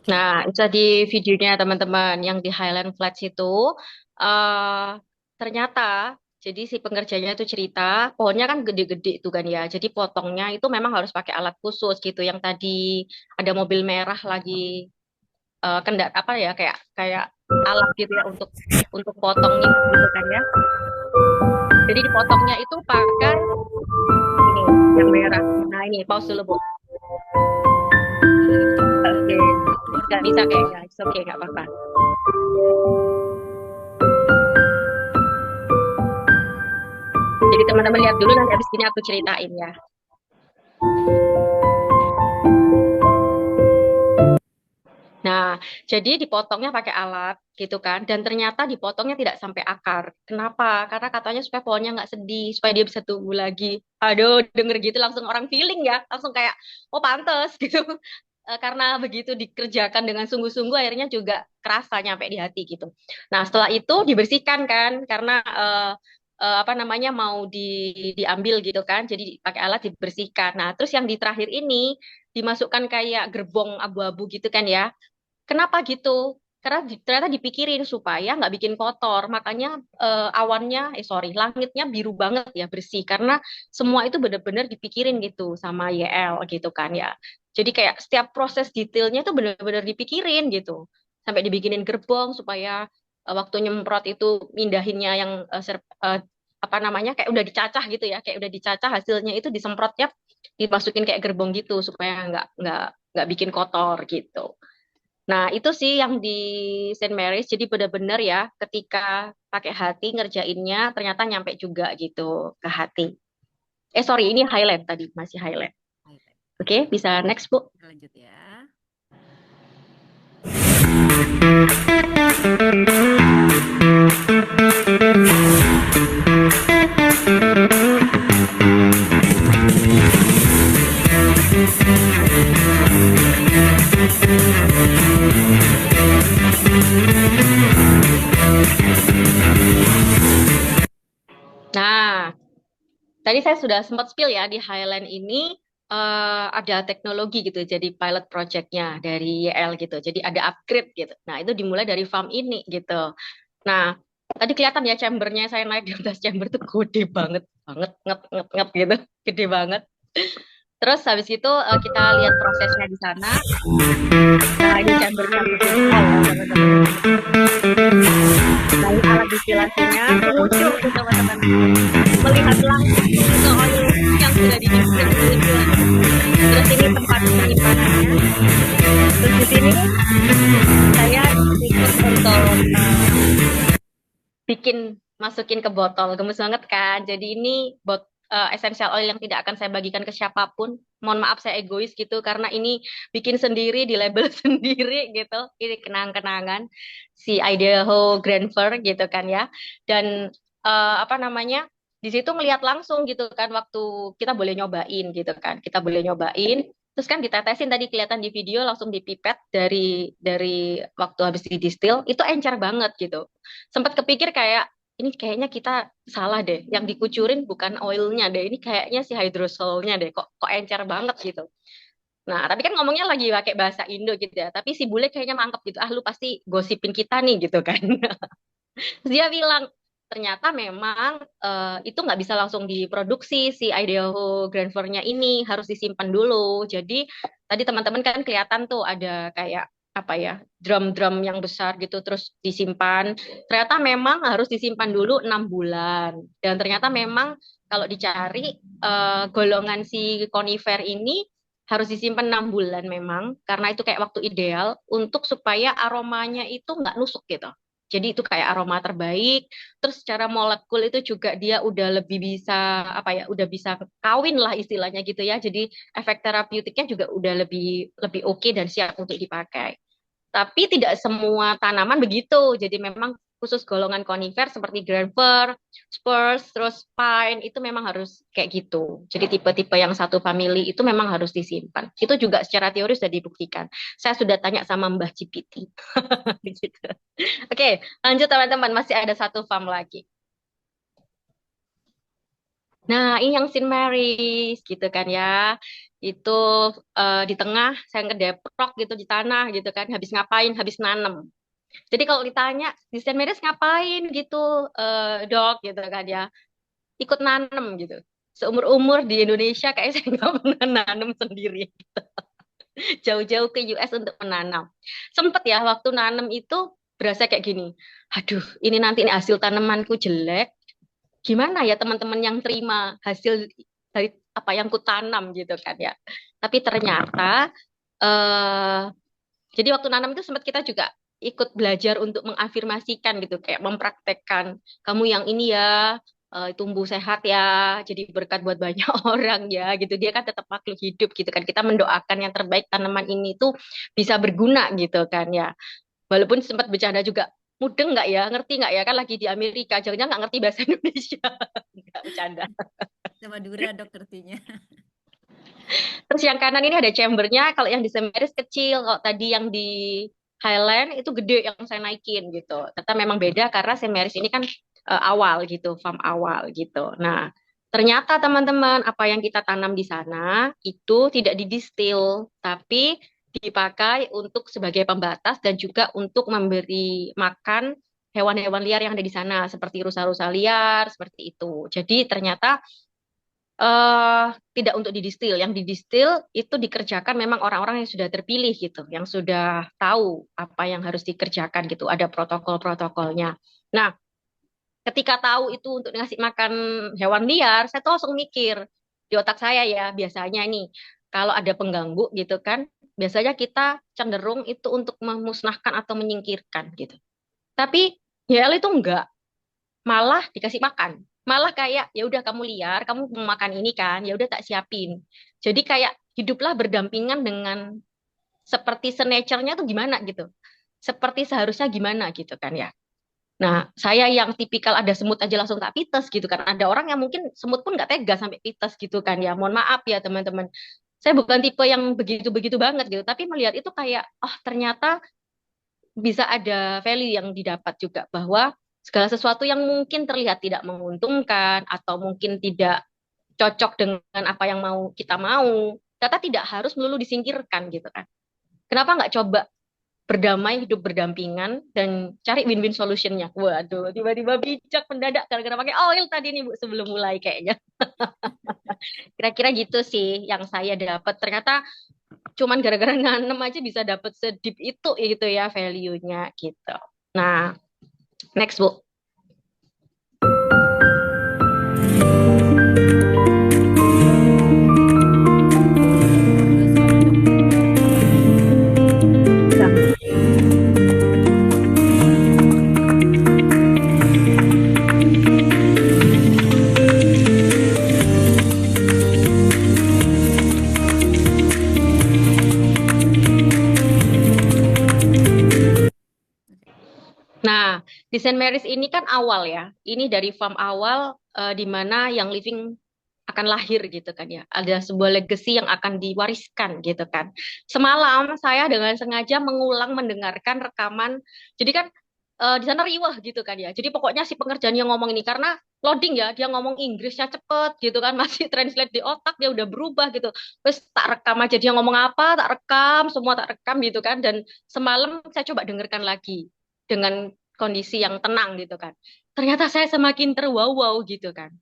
Nah, itu di videonya teman-teman yang di Highland Flats itu eh ternyata jadi si pengerjanya itu cerita pohonnya kan gede-gede tuh kan ya. Jadi potongnya itu memang harus pakai alat khusus gitu. Yang tadi ada mobil merah lagi kendak apa ya kayak kayak alat gitu ya untuk potongnya gitu kan ya. Jadi dipotongnya itu pakai ini yang merah. Nah, ini pause dulu, Bu. Oke, nggak bisa kayaknya. Oke, nggak apa-apa. Jadi teman-teman lihat dulu nanti habis ini aku ceritain ya. Nah, jadi dipotongnya pakai alat gitu kan, dan ternyata dipotongnya tidak sampai akar. Kenapa? Karena katanya supaya pohonnya nggak sedih, supaya dia bisa tumbuh lagi. Aduh, denger gitu langsung orang feeling ya, langsung kayak, oh pantes gitu. Karena begitu dikerjakan dengan sungguh-sungguh, akhirnya juga kerasa nyampe di hati gitu. Nah, setelah itu dibersihkan kan, karena apa namanya mau diambil gitu kan, jadi pakai alat dibersihkan. Nah, terus yang di terakhir ini dimasukkan kayak gerbong abu-abu gitu kan ya. Kenapa gitu? Karena ternyata dipikirin supaya nggak bikin kotor. Makanya awannya, langitnya biru banget ya, bersih. Karena semua itu benar-benar dipikirin gitu sama YL gitu kan ya. Jadi kayak setiap proses detailnya itu benar-benar dipikirin gitu. Sampai dibikinin gerbong supaya waktu nyemprot itu mindahinnya yang apa namanya kayak udah dicacah gitu ya, kayak udah dicacah hasilnya itu disemprotnya dimasukin kayak gerbong gitu supaya nggak bikin kotor gitu. Nah, itu sih yang di Saint Mary's. Jadi benar-benar ya, ketika pakai hati ngerjainnya, ternyata nyampe juga gitu ke hati. Sorry, ini Highland tadi, masih Highland. Oke, bisa next, Bu. Lanjut ya. Nah, tadi saya sudah sempat spill ya di Highland ini ada teknologi gitu, jadi pilot projectnya dari YL gitu. Jadi ada upgrade gitu. Nah, itu dimulai dari farm ini gitu. Nah, tadi kelihatan ya chambernya saya naik di atas chamber tuh gede banget, banget, ngep gitu, gede banget. Terus habis itu kita lihat prosesnya di sana. Nah, ini chambernya bikin hall ya, teman-teman. Nah, ini alat distilasinya muncul tuh teman-teman. Melihat langsung ke oil yang sudah dinyusun muncul. Terus ini tempat penyimpanannya. Terus di sini saya ikut untuk bikin masukin ke botol. Gemes banget kan. Jadi ini essential oil yang tidak akan saya bagikan ke siapapun. Mohon maaf saya egois gitu karena ini bikin sendiri di label sendiri gitu. Ini kenang-kenangan si Idaho Granfer gitu kan ya. Dan apa namanya? Di situ ngelihat langsung gitu kan waktu kita boleh nyobain gitu kan. Kita boleh nyobain. Terus kan ditetesin tadi kelihatan di video langsung dipipet dari waktu habis didistil itu encer banget gitu. Sempat kepikir kayak ini kayaknya kita salah deh. Yang dikucurin bukan oilnya deh. Ini kayaknya si hydrosolnya deh. Kok encer banget gitu. Nah, tapi kan ngomongnya lagi pakai bahasa Indo gitu ya. Tapi si bule kayaknya mangkep gitu. Ah, lu pasti gosipin kita nih gitu kan. Terus dia bilang, ternyata memang itu nggak bisa langsung diproduksi si Idaho Grandeur-nya ini harus disimpan dulu. Jadi tadi teman-teman kan kelihatan tuh ada kayak apa ya drum-drum yang besar gitu terus disimpan. Ternyata memang harus disimpan dulu 6 bulan. Dan ternyata memang kalau dicari golongan si conifer ini harus disimpan 6 bulan memang karena itu kayak waktu ideal untuk supaya aromanya itu nggak nusuk gitu. Jadi itu kayak aroma terbaik. Terus secara molekul itu juga dia udah lebih bisa apa ya, udah bisa kawin lah istilahnya gitu ya. Jadi efek terapeutiknya juga udah lebih lebih oke dan siap untuk dipakai. Tapi tidak semua tanaman begitu. Jadi memang khusus golongan konifer seperti grasshopper, spruce, terus pine itu memang harus kayak gitu. Jadi tipe-tipe yang satu family itu memang harus disimpan. Itu juga secara teori sudah dibuktikan. Saya sudah tanya sama Mbah GPT. Gitu. Oke, lanjut teman-teman. Masih ada satu farm lagi. Nah, ini yang St. Mary's gitu kan ya. Itu di tengah saya ngedeprok gitu di tanah gitu kan. Habis ngapain? Habis nanem. Jadi kalau ditanya di St. Mary's ngapain gitu, Dok gitu kan ya. Ikut nanem gitu. Seumur-umur di Indonesia kayak saya nggak pernah nanem sendiri. Jauh-jauh ke US untuk menanam. Sempet ya waktu nanem itu berasa kayak gini. Aduh, ini nanti ini hasil tanamanku jelek. Gimana ya teman-teman yang terima hasil dari apa yang ku tanam gitu kan ya. Tapi ternyata eh jadi waktu nanam itu sempat kita juga ikut belajar untuk mengafirmasikan gitu kayak mempraktekkan kamu yang ini ya tumbuh sehat ya jadi berkat buat banyak orang ya gitu dia kan tetap makhluk hidup gitu kan kita mendoakan yang terbaik tanaman ini tuh bisa berguna gitu kan ya walaupun sempat bercanda juga mudeng nggak ya ngerti nggak ya kan lagi di Amerika jangan-jangan nggak ngerti bahasa Indonesia nggak bercanda. Sama Madura dok artinya. Terus yang kanan ini ada chambernya, kalau yang di Semeris kecil, kalau tadi yang di Highland itu gede yang saya naikin gitu. Ternyata memang beda karena Semeris ini kan awal gitu, farm awal gitu. Nah, ternyata teman-teman apa yang kita tanam di sana itu tidak didistil, tapi dipakai untuk sebagai pembatas dan juga untuk memberi makan hewan-hewan liar yang ada di sana seperti rusa-rusa liar seperti itu. Jadi ternyata eh tidak untuk didistil. Yang didistil itu dikerjakan memang orang-orang yang sudah terpilih gitu, yang sudah tahu apa yang harus dikerjakan gitu. Ada protokol-protokolnya. Nah, ketika tahu itu untuk ngasih makan hewan liar, saya tuh langsung mikir di otak saya ya, biasanya nih kalau ada pengganggu gitu kan, biasanya kita cenderung itu untuk memusnahkan atau menyingkirkan gitu. Tapi ya itu enggak, malah dikasih makan malah kayak ya udah kamu liar kamu mau makan ini kan ya udah tak siapin jadi kayak hiduplah berdampingan dengan seperti senature-nya tuh gimana gitu seperti seharusnya gimana gitu kan ya nah saya yang tipikal ada semut aja langsung tak pites gitu kan ada orang yang mungkin semut pun nggak tega sampai pites gitu kan ya mohon maaf ya teman-teman saya bukan tipe yang begitu-begitu banget gitu tapi melihat itu kayak oh ternyata bisa ada value yang didapat juga bahwa segala sesuatu yang mungkin terlihat tidak menguntungkan atau mungkin tidak cocok dengan apa yang mau kita mau, ternyata tidak harus melulu disingkirkan gitu kan. Kenapa nggak coba berdamai, hidup berdampingan dan cari win-win solutionnya? Waduh, tiba-tiba bijak mendadak gara-gara pakai oil tadi nih Bu sebelum mulai kayaknya. Kira-kira gitu sih yang saya dapat. Ternyata cuman gara-gara nanem aja bisa dapat sedip itu gitu ya value-nya gitu. Nah, next Bu. Di Saint Mary's ini kan awal ya. Ini dari farm awal di mana yang living akan lahir gitu kan ya. Ada sebuah legacy yang akan diwariskan gitu kan. Semalam saya dengan sengaja mengulang mendengarkan rekaman. Jadi kan di sana riwah gitu kan ya. Jadi pokoknya si pengerjaan yang ngomong ini karena loading ya, dia ngomong Inggrisnya cepet gitu kan, masih translate di otak dia udah berubah gitu. Terus tak rekam aja dia ngomong apa, tak rekam, semua tak rekam gitu kan. Dan semalam saya coba dengarkan lagi dengan kondisi yang tenang gitu kan. Ternyata saya semakin terwow-wow gitu kan.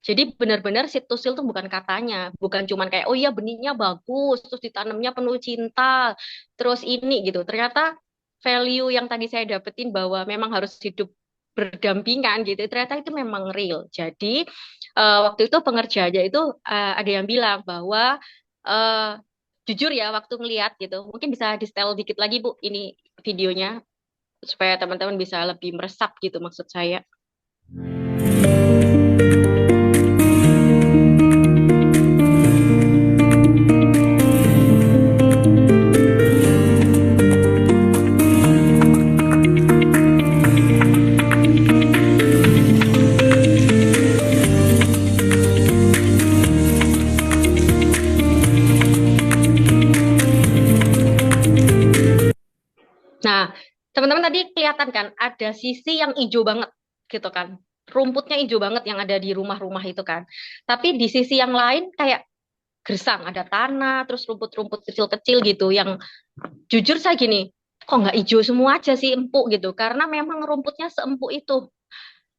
Jadi benar-benar seed to seal tuh bukan katanya, bukan cuman kayak oh iya benihnya bagus, terus ditanamnya penuh cinta, terus ini gitu. Ternyata value yang tadi saya dapetin bahwa memang harus hidup berdampingan gitu, ternyata itu memang real. Jadi waktu itu pengerjanya itu ada yang bilang bahwa eh, jujur ya waktu ngeliat gitu, mungkin bisa di setel dikit lagi Bu ini videonya supaya teman-teman bisa lebih meresap gitu maksud saya. Nah, teman-teman tadi kelihatan kan ada sisi yang hijau banget gitu kan. Rumputnya hijau banget yang ada di rumah-rumah itu kan. Tapi di sisi yang lain kayak gersang, ada tanah, terus rumput-rumput kecil-kecil gitu yang jujur saya gini, kok nggak hijau semua aja sih empuk gitu. Karena memang rumputnya seempuk itu.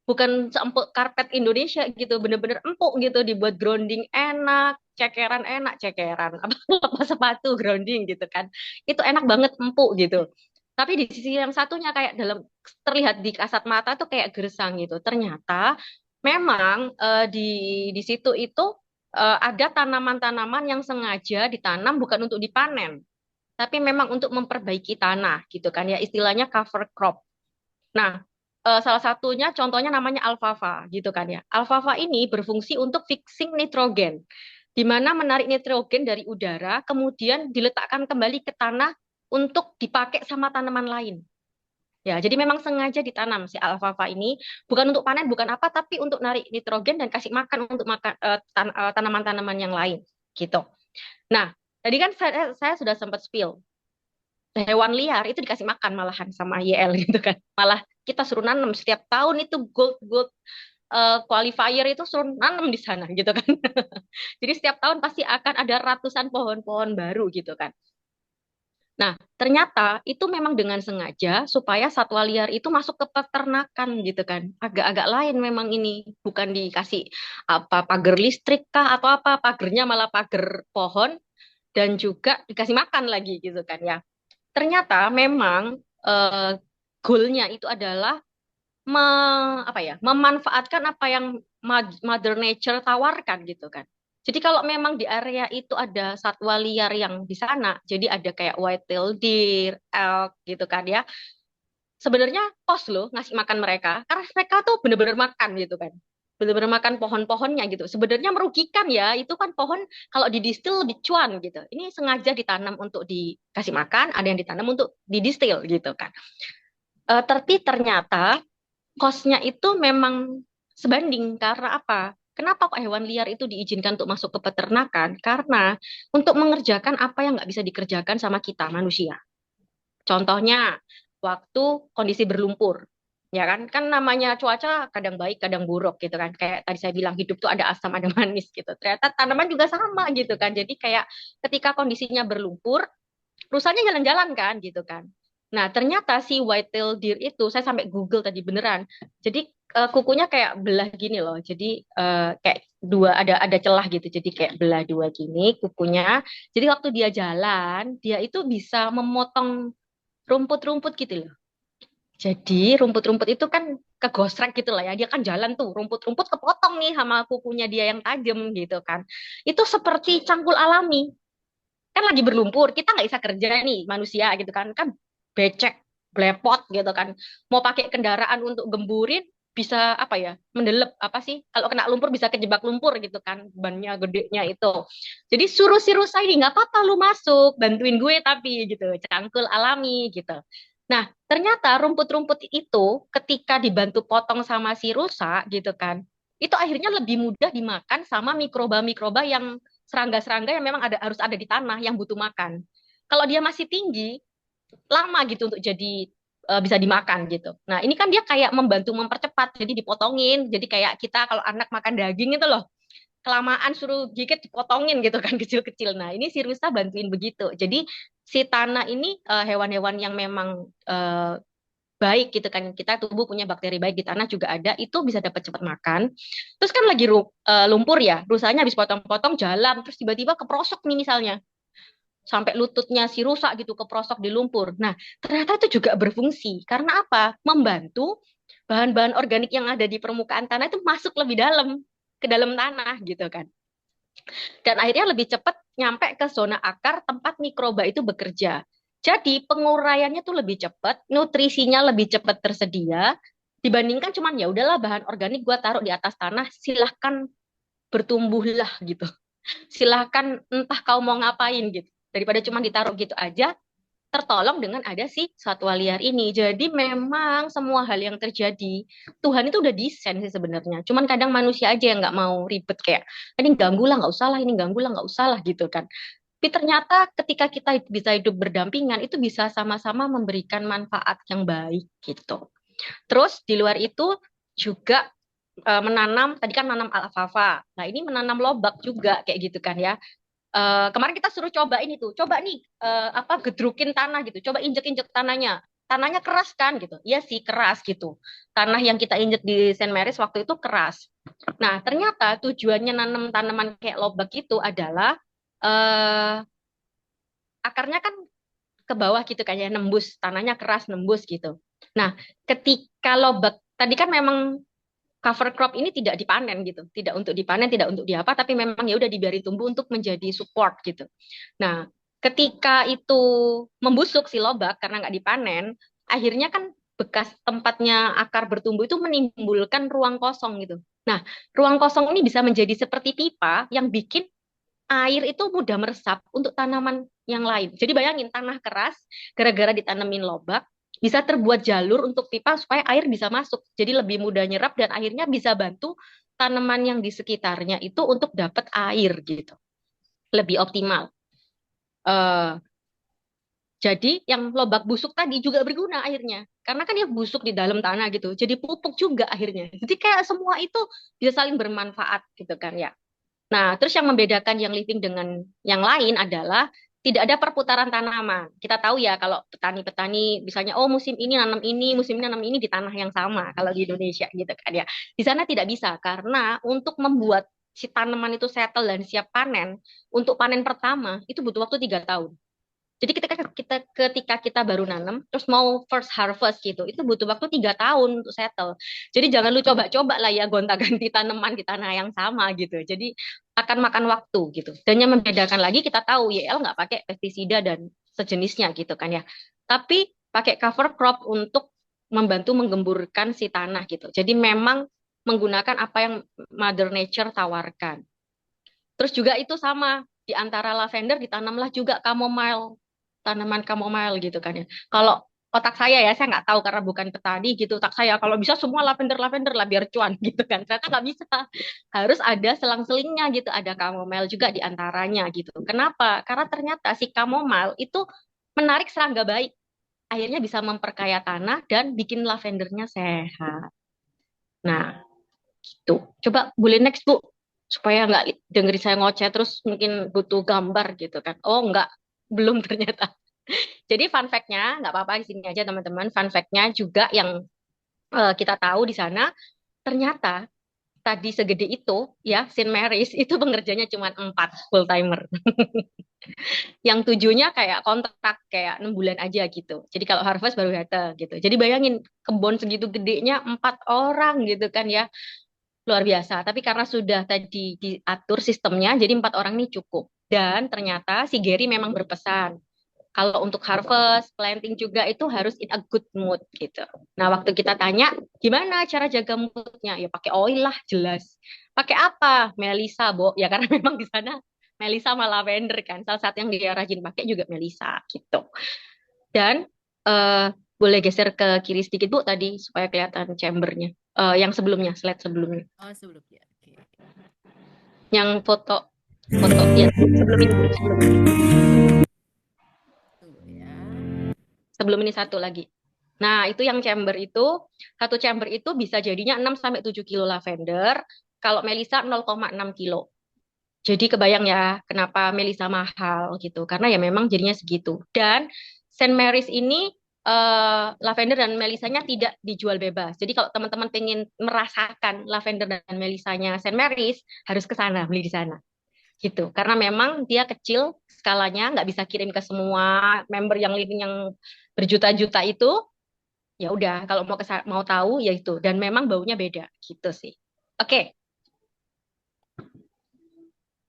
Bukan seempuk karpet Indonesia gitu, bener-bener empuk gitu, dibuat grounding enak, cekeran enak, cekeran, apa lepas sepatu grounding gitu kan. Itu enak banget empuk gitu. Tapi di sisi yang satunya kayak dalam terlihat di kasat mata tuh kayak gersang gitu. Ternyata memang di situ itu ada tanaman-tanaman yang sengaja ditanam bukan untuk dipanen, tapi memang untuk memperbaiki tanah gitu kan ya, istilahnya cover crop. Nah, salah satunya contohnya namanya alfalfa gitu kan ya. Alfalfa ini berfungsi untuk fixing nitrogen, di mana menarik nitrogen dari udara, kemudian diletakkan kembali ke tanah untuk dipakai sama tanaman lain. Ya, jadi memang sengaja ditanam si alfalfa ini bukan untuk panen, bukan apa, tapi untuk narik nitrogen dan kasih makan untuk makan tanaman-tanaman yang lain, gitu. Nah, tadi kan saya sudah sempat spill hewan liar itu dikasih makan malahan sama YL gitu kan. Malah kita suruh nanam setiap tahun itu gold gold qualifier itu suruh nanam di sana gitu kan. Jadi setiap tahun pasti akan ada ratusan pohon-pohon baru gitu kan. Nah, ternyata itu memang dengan sengaja supaya satwa liar itu masuk ke peternakan gitu kan. Agak-agak lain memang ini, bukan dikasih apa pagar listrik kah atau apa, pagernya malah pagar pohon dan juga dikasih makan lagi gitu kan ya. Ternyata memang goalnya itu adalah me, apa ya, memanfaatkan apa yang Mother Nature tawarkan gitu kan. Jadi kalau memang di area itu ada satwa liar yang di sana, jadi ada kayak white-tailed deer, elk gitu kan ya. Sebenarnya kos loh ngasih makan mereka, karena mereka tuh bener-bener makan gitu kan. Bener-bener makan pohon-pohonnya gitu. Sebenarnya merugikan ya, itu kan pohon kalau didistil lebih cuan gitu. Ini sengaja ditanam untuk dikasih makan, ada yang ditanam untuk didistil gitu kan. Tapi ternyata kosnya itu memang sebanding karena apa? Kenapa kok hewan liar itu diizinkan untuk masuk ke peternakan? Karena untuk mengerjakan apa yang nggak bisa dikerjakan sama kita manusia. Contohnya waktu kondisi berlumpur, ya kan? Kan namanya cuaca kadang baik, kadang buruk gitu kan. Kayak tadi saya bilang hidup tuh ada asam, ada manis gitu. Ternyata tanaman juga sama gitu kan. Jadi kayak ketika kondisinya berlumpur, rusanya jalan-jalan kan gitu kan. Nah, ternyata si white-tailed deer itu saya sampai Google tadi beneran. Jadi kukunya kayak belah gini loh. Jadi kayak dua ada celah gitu. Jadi kayak belah dua gini kukunya. Jadi waktu dia jalan, dia itu bisa memotong rumput-rumput gitu loh. Jadi rumput-rumput itu kan kegosrek gitu lah ya. Dia kan jalan tuh, rumput-rumput kepotong nih sama kukunya dia yang tajam gitu kan. Itu seperti cangkul alami, kan lagi berlumpur, kita nggak bisa kerja nih manusia gitu kan, kan becek, blepot gitu kan, mau pakai kendaraan untuk gemburin bisa apa ya, mendelep apa sih, kalau kena lumpur bisa kejebak lumpur gitu kan, bannya gedenya itu. Jadi suruh si Rusa ini nggak apa-apa lu masuk, bantuin gue tapi gitu, cangkul alami gitu. Nah, ternyata rumput-rumput itu ketika dibantu potong sama si rusa gitu kan, itu akhirnya lebih mudah dimakan sama mikroba-mikroba yang serangga-serangga yang memang harus ada di tanah yang butuh makan. Kalau dia masih tinggi, lama gitu untuk jadi bisa dimakan gitu. Nah, ini kan dia kayak membantu mempercepat, jadi dipotongin. Jadi kayak kita kalau anak makan daging itu loh, kelamaan suruh gigit dipotongin gitu kan kecil-kecil. Nah, ini si rusa bantuin begitu. Jadi si tanah ini hewan-hewan yang memang baik gitu kan, kita tubuh punya bakteri baik di tanah juga ada, itu bisa dapat cepat makan. Terus kan lagi lumpur ya, rusanya habis potong-potong jalan, terus tiba-tiba keprosok nih misalnya, sampai lututnya si rusa gitu keprosok di lumpur. Nah, ternyata itu juga berfungsi. Karena apa? Membantu bahan-bahan organik yang ada di permukaan tanah itu masuk lebih dalam ke dalam tanah gitu kan. Dan akhirnya lebih cepat nyampe ke zona akar tempat mikroba itu bekerja. Jadi penguraiannya tuh lebih cepat, nutrisinya lebih cepat tersedia dibandingkan cuman ya udahlah bahan organik gua taruh di atas tanah, silahkan bertumbuhlah gitu. Silahkan entah kau mau ngapain gitu. Daripada cuma ditaruh gitu aja, tertolong dengan ada si satwa liar ini. Jadi memang semua hal yang terjadi, Tuhan itu udah desain sih sebenarnya. Cuman kadang manusia aja yang nggak mau ribet kayak, ini ganggu lah nggak usah lah, ini ganggu lah nggak usah lah gitu kan. Tapi ternyata ketika kita bisa hidup berdampingan, itu bisa sama-sama memberikan manfaat yang baik gitu. Terus di luar itu juga menanam, tadi kan menanam alfalfa. Nah ini menanam lobak juga kayak gitu kan ya. Kemarin kita suruh coba ini tuh, coba nih apa gedrukin tanah gitu, coba injek-injek tanahnya. Tanahnya keras kan gitu. Iya sih keras gitu. Tanah yang kita injek di Saint Mary's waktu itu keras. Nah, ternyata tujuannya nanam tanaman kayak lobak itu adalah eh, akarnya kan ke bawah gitu kayak nembus, tanahnya keras nembus gitu. Nah, ketika lobak tadi kan memang cover crop ini tidak dipanen gitu, tidak untuk dipanen, tidak untuk diapa, tapi memang ya udah dibiarin tumbuh untuk menjadi support gitu. Nah, ketika itu membusuk si lobak karena nggak dipanen, akhirnya kan bekas tempatnya akar bertumbuh itu menimbulkan ruang kosong gitu. Nah, ruang kosong ini bisa menjadi seperti pipa yang bikin air itu mudah meresap untuk tanaman yang lain. Jadi bayangin tanah keras gara-gara ditanemin lobak bisa terbuat jalur untuk pipa supaya air bisa masuk. Jadi lebih mudah nyerap dan akhirnya bisa bantu tanaman yang di sekitarnya itu untuk dapat air gitu. Lebih optimal. Eh, jadi yang lobak busuk tadi juga berguna akhirnya. Karena kan dia busuk di dalam tanah gitu. Jadi pupuk juga akhirnya. Jadi kayak semua itu bisa saling bermanfaat gitu kan ya. Nah, terus yang membedakan yang living dengan yang lain adalah tidak ada perputaran tanaman. Kita tahu ya kalau petani-petani misalnya oh musim ini nanam ini, musim ini nanam ini di tanah yang sama kalau di Indonesia gitu kan ya. Di sana tidak bisa karena untuk membuat si tanaman itu settle dan siap panen, untuk panen pertama itu butuh waktu 3 tahun. Jadi ketika kita baru nanam, terus mau first harvest gitu, itu butuh waktu 3 tahun untuk settle. Jadi jangan lu coba-coba lah ya gonta-ganti tanaman di tanah yang sama gitu. Jadi akan makan waktu gitu. Dan yang membedakan lagi kita tahu YL nggak pakai pestisida dan sejenisnya gitu kan ya. Tapi pakai cover crop untuk membantu menggemburkan si tanah gitu. Jadi memang menggunakan apa yang Mother Nature tawarkan. Terus juga itu sama di antara lavender ditanamlah juga chamomile, tanaman chamomile gitu kan ya. Kalau otak saya ya, saya nggak tahu karena bukan petani gitu. Otak saya kalau bisa semua lavender-lavender lah biar cuan gitu kan. Ternyata nggak bisa. Harus ada selang-selingnya gitu. Ada chamomile juga di antaranya gitu. Kenapa? Karena ternyata si chamomile itu menarik serangga baik. Akhirnya bisa memperkaya tanah dan bikin lavendernya sehat. Nah, gitu. Coba boleh next, Bu. Supaya nggak dengerin saya ngoceh terus mungkin butuh gambar gitu kan. Oh, nggak. Belum ternyata. Jadi fun fact-nya, nggak apa-apa di sini aja teman-teman. Fun fact-nya juga yang kita tahu di sana, ternyata tadi segede itu, ya, Saint Mary's, itu pengerjanya cuma 4 full-timer. Yang 7-nya kayak kontrak, kayak 6 bulan aja gitu. Jadi kalau harvest baru datang gitu. Jadi bayangin, kebun segitu gedenya 4 orang gitu kan ya. Luar biasa. Tapi karena sudah tadi diatur sistemnya, jadi 4 orang ini cukup. Dan ternyata si Gary memang berpesan, kalau untuk harvest, planting juga itu harus in a good mood gitu. Nah, waktu kita tanya, gimana cara jaga moodnya? Ya pakai oil lah, jelas. Pakai apa? Melisa, Bo. Ya karena memang di sana Melisa sama lavender kan. Salah satu yang dia rajin pakai juga Melisa gitu. Dan eh, Boleh geser ke kiri sedikit Bu tadi supaya kelihatan chambernya. Yang sebelumnya, slide sebelumnya. Oh, sebelum ya. Oke. Yang foto foto ya sebelum ini Bu, sebelum ini. Tunggu ya. Sebelum ini satu lagi. Nah, itu yang chamber itu, satu chamber itu bisa jadinya 6 sampai 7 kilo lavender, kalau Melisa 0,6 kilo. Jadi kebayang ya kenapa Melisa mahal gitu, karena ya memang jadinya segitu. Dan Saint Mary's ini lavender dan melisanya tidak dijual bebas. Jadi kalau teman-teman pengen merasakan lavender dan melisanya Saint Mary's, harus ke sana, beli di sana gitu. Karena memang dia kecil skalanya, nggak bisa kirim ke semua member yang living yang berjuta-juta itu. Ya udah, kalau mau tahu ya itu. Dan memang baunya beda gitu sih. Oke,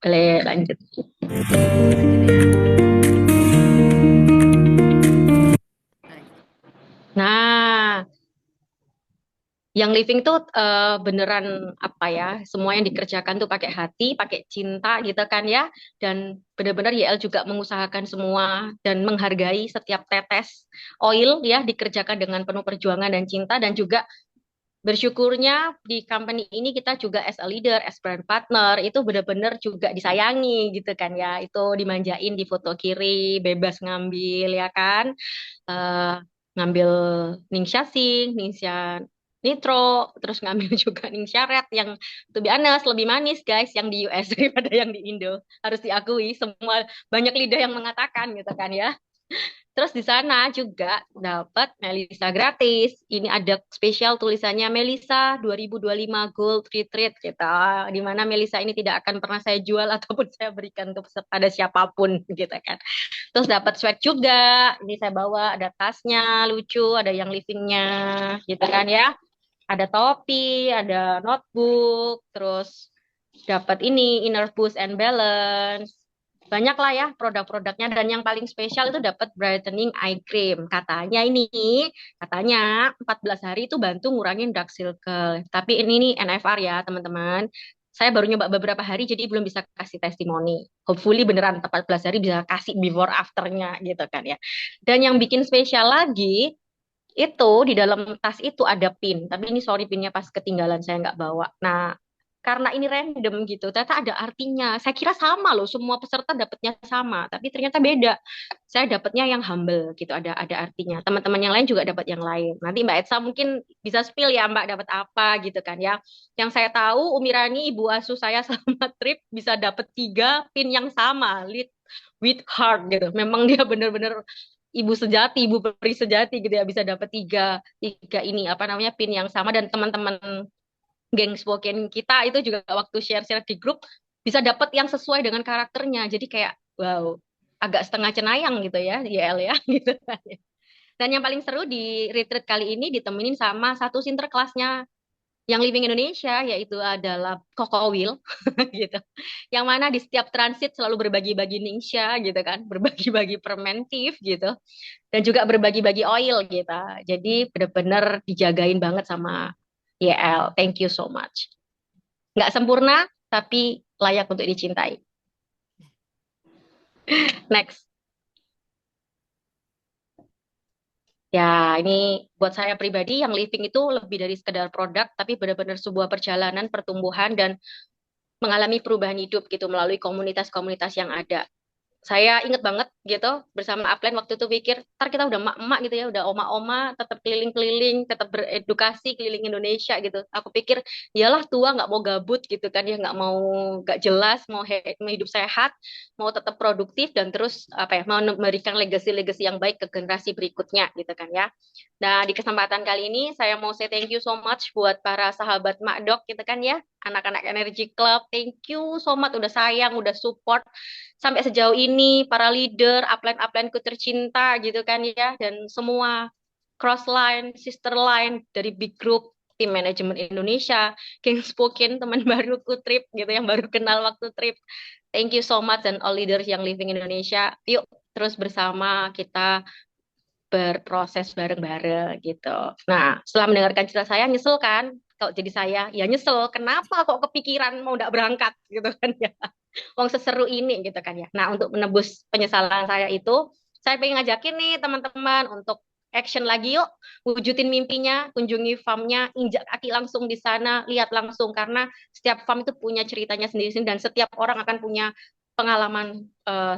boleh lanjut. Lanjut ya. Oke. Nah, yang living tuh beneran apa ya? Semua yang dikerjakan tuh pakai hati, pakai cinta gitu kan ya. Dan benar-benar YL juga mengusahakan semua dan menghargai setiap tetes oil ya dikerjakan dengan penuh perjuangan dan cinta, dan juga bersyukurnya di company ini kita juga as a leader, as brand partner itu benar-benar juga disayangi gitu kan ya. Itu dimanjain di foto kiri, bebas ngambil ya kan. Eh, Ngambil Ningxia Sing, Ningxia Nitro, terus ngambil juga Ningxia Red yang to be honest lebih manis guys yang di US daripada yang di Indo. Harus diakui, semua banyak lidah yang mengatakan gitu kan ya. Terus di sana juga dapat Melisa gratis. Ini ada spesial tulisannya Melisa 2025 Gold Retreat gitu. Di mana Melisa ini tidak akan pernah saya jual ataupun saya berikan kepada siapapun gitu kan. Terus dapat swag juga. Ini saya bawa, ada tasnya lucu, ada yang livingnya gitu kan ya. Ada topi, ada notebook, terus dapat ini inner boost and balance. Banyak lah ya produk-produknya, dan yang paling spesial itu dapat brightening eye cream. Katanya 14 hari itu bantu ngurangin dark circle. Tapi ini nih NFR ya teman-teman. Saya baru nyoba beberapa hari jadi belum bisa kasih testimoni. Hopefully beneran 14 hari bisa kasih before afternya gitu kan ya. Dan yang bikin spesial lagi itu di dalam tas itu ada pin, tapi ini sorry pinnya pas ketinggalan saya nggak bawa. Nah, karena ini random gitu, ternyata ada artinya. Saya kira sama loh, semua peserta dapatnya sama, tapi ternyata beda. Saya dapatnya yang humble gitu, ada artinya. Teman-teman yang lain juga dapat yang lain. Nanti Mbak Etsa mungkin bisa spill ya Mbak dapat apa gitu kan ya. Yang saya tahu Umirani ibu asuh saya selama trip bisa dapat 3 pin yang sama, lead with heart gitu. Memang dia benar-benar ibu sejati, ibu peri sejati gitu ya, bisa dapat tiga ini apa namanya pin yang sama. Dan teman-teman geng Spoken kita itu juga waktu share-share di grup bisa dapat yang sesuai dengan karakternya. Jadi kayak wow, agak setengah cenayang gitu ya, YL ya gitu. Dan yang paling seru di retreat kali ini ditemenin sama satu sinterklasnya yang Living Indonesia, yaitu adalah Koko Will gitu. Yang mana di setiap transit selalu berbagi-bagi Ningsha gitu kan, berbagi-bagi permentif gitu, dan juga berbagi-bagi oil gitu. Jadi benar-benar dijagain banget sama YL. Thank you so much. Nggak sempurna, tapi layak untuk dicintai. Next. Ya, ini buat saya pribadi yang living itu lebih dari sekedar produk, tapi benar-benar sebuah perjalanan pertumbuhan dan mengalami perubahan hidup gitu melalui komunitas-komunitas yang ada. Saya inget banget gitu bersama Upline waktu itu pikir ntar kita udah emak-emak gitu ya, udah oma-oma, tetap keliling-keliling, tetap beredukasi keliling Indonesia gitu. Aku pikir iyalah tua nggak mau gabut gitu kan ya, nggak jelas, mau hidup sehat, mau tetap produktif dan terus apa ya, mau memberikan legacy-legacy yang baik ke generasi berikutnya gitu kan ya. Nah, di kesempatan kali ini saya mau say thank you so much buat para sahabat Makdok gitu kan ya, anak-anak Energy Club. Thank you so much udah sayang, udah support sampai sejauh ini, para leader, upline-uplineku tercinta gitu kan ya, dan semua cross line, sister line dari big group, tim manajemen Indonesia, King Spoken, teman baruku trip gitu yang baru kenal waktu trip. Thank you so much dan all leaders yang living Indonesia. Yuk terus bersama kita berproses bareng-bareng gitu. Nah, setelah mendengarkan cerita saya, nyesel kan? Kalau jadi saya, ya nyesel. Kenapa kok kepikiran mau nggak berangkat gitu kan ya? Wong seseru ini gitu kan ya. Nah, untuk menebus penyesalan saya itu, saya pengen ngajakin nih teman-teman untuk action lagi yuk, wujudin mimpinya, kunjungi farmnya, injak kaki langsung di sana, lihat langsung karena setiap farm itu punya ceritanya sendiri-sendiri dan setiap orang akan punya pengalaman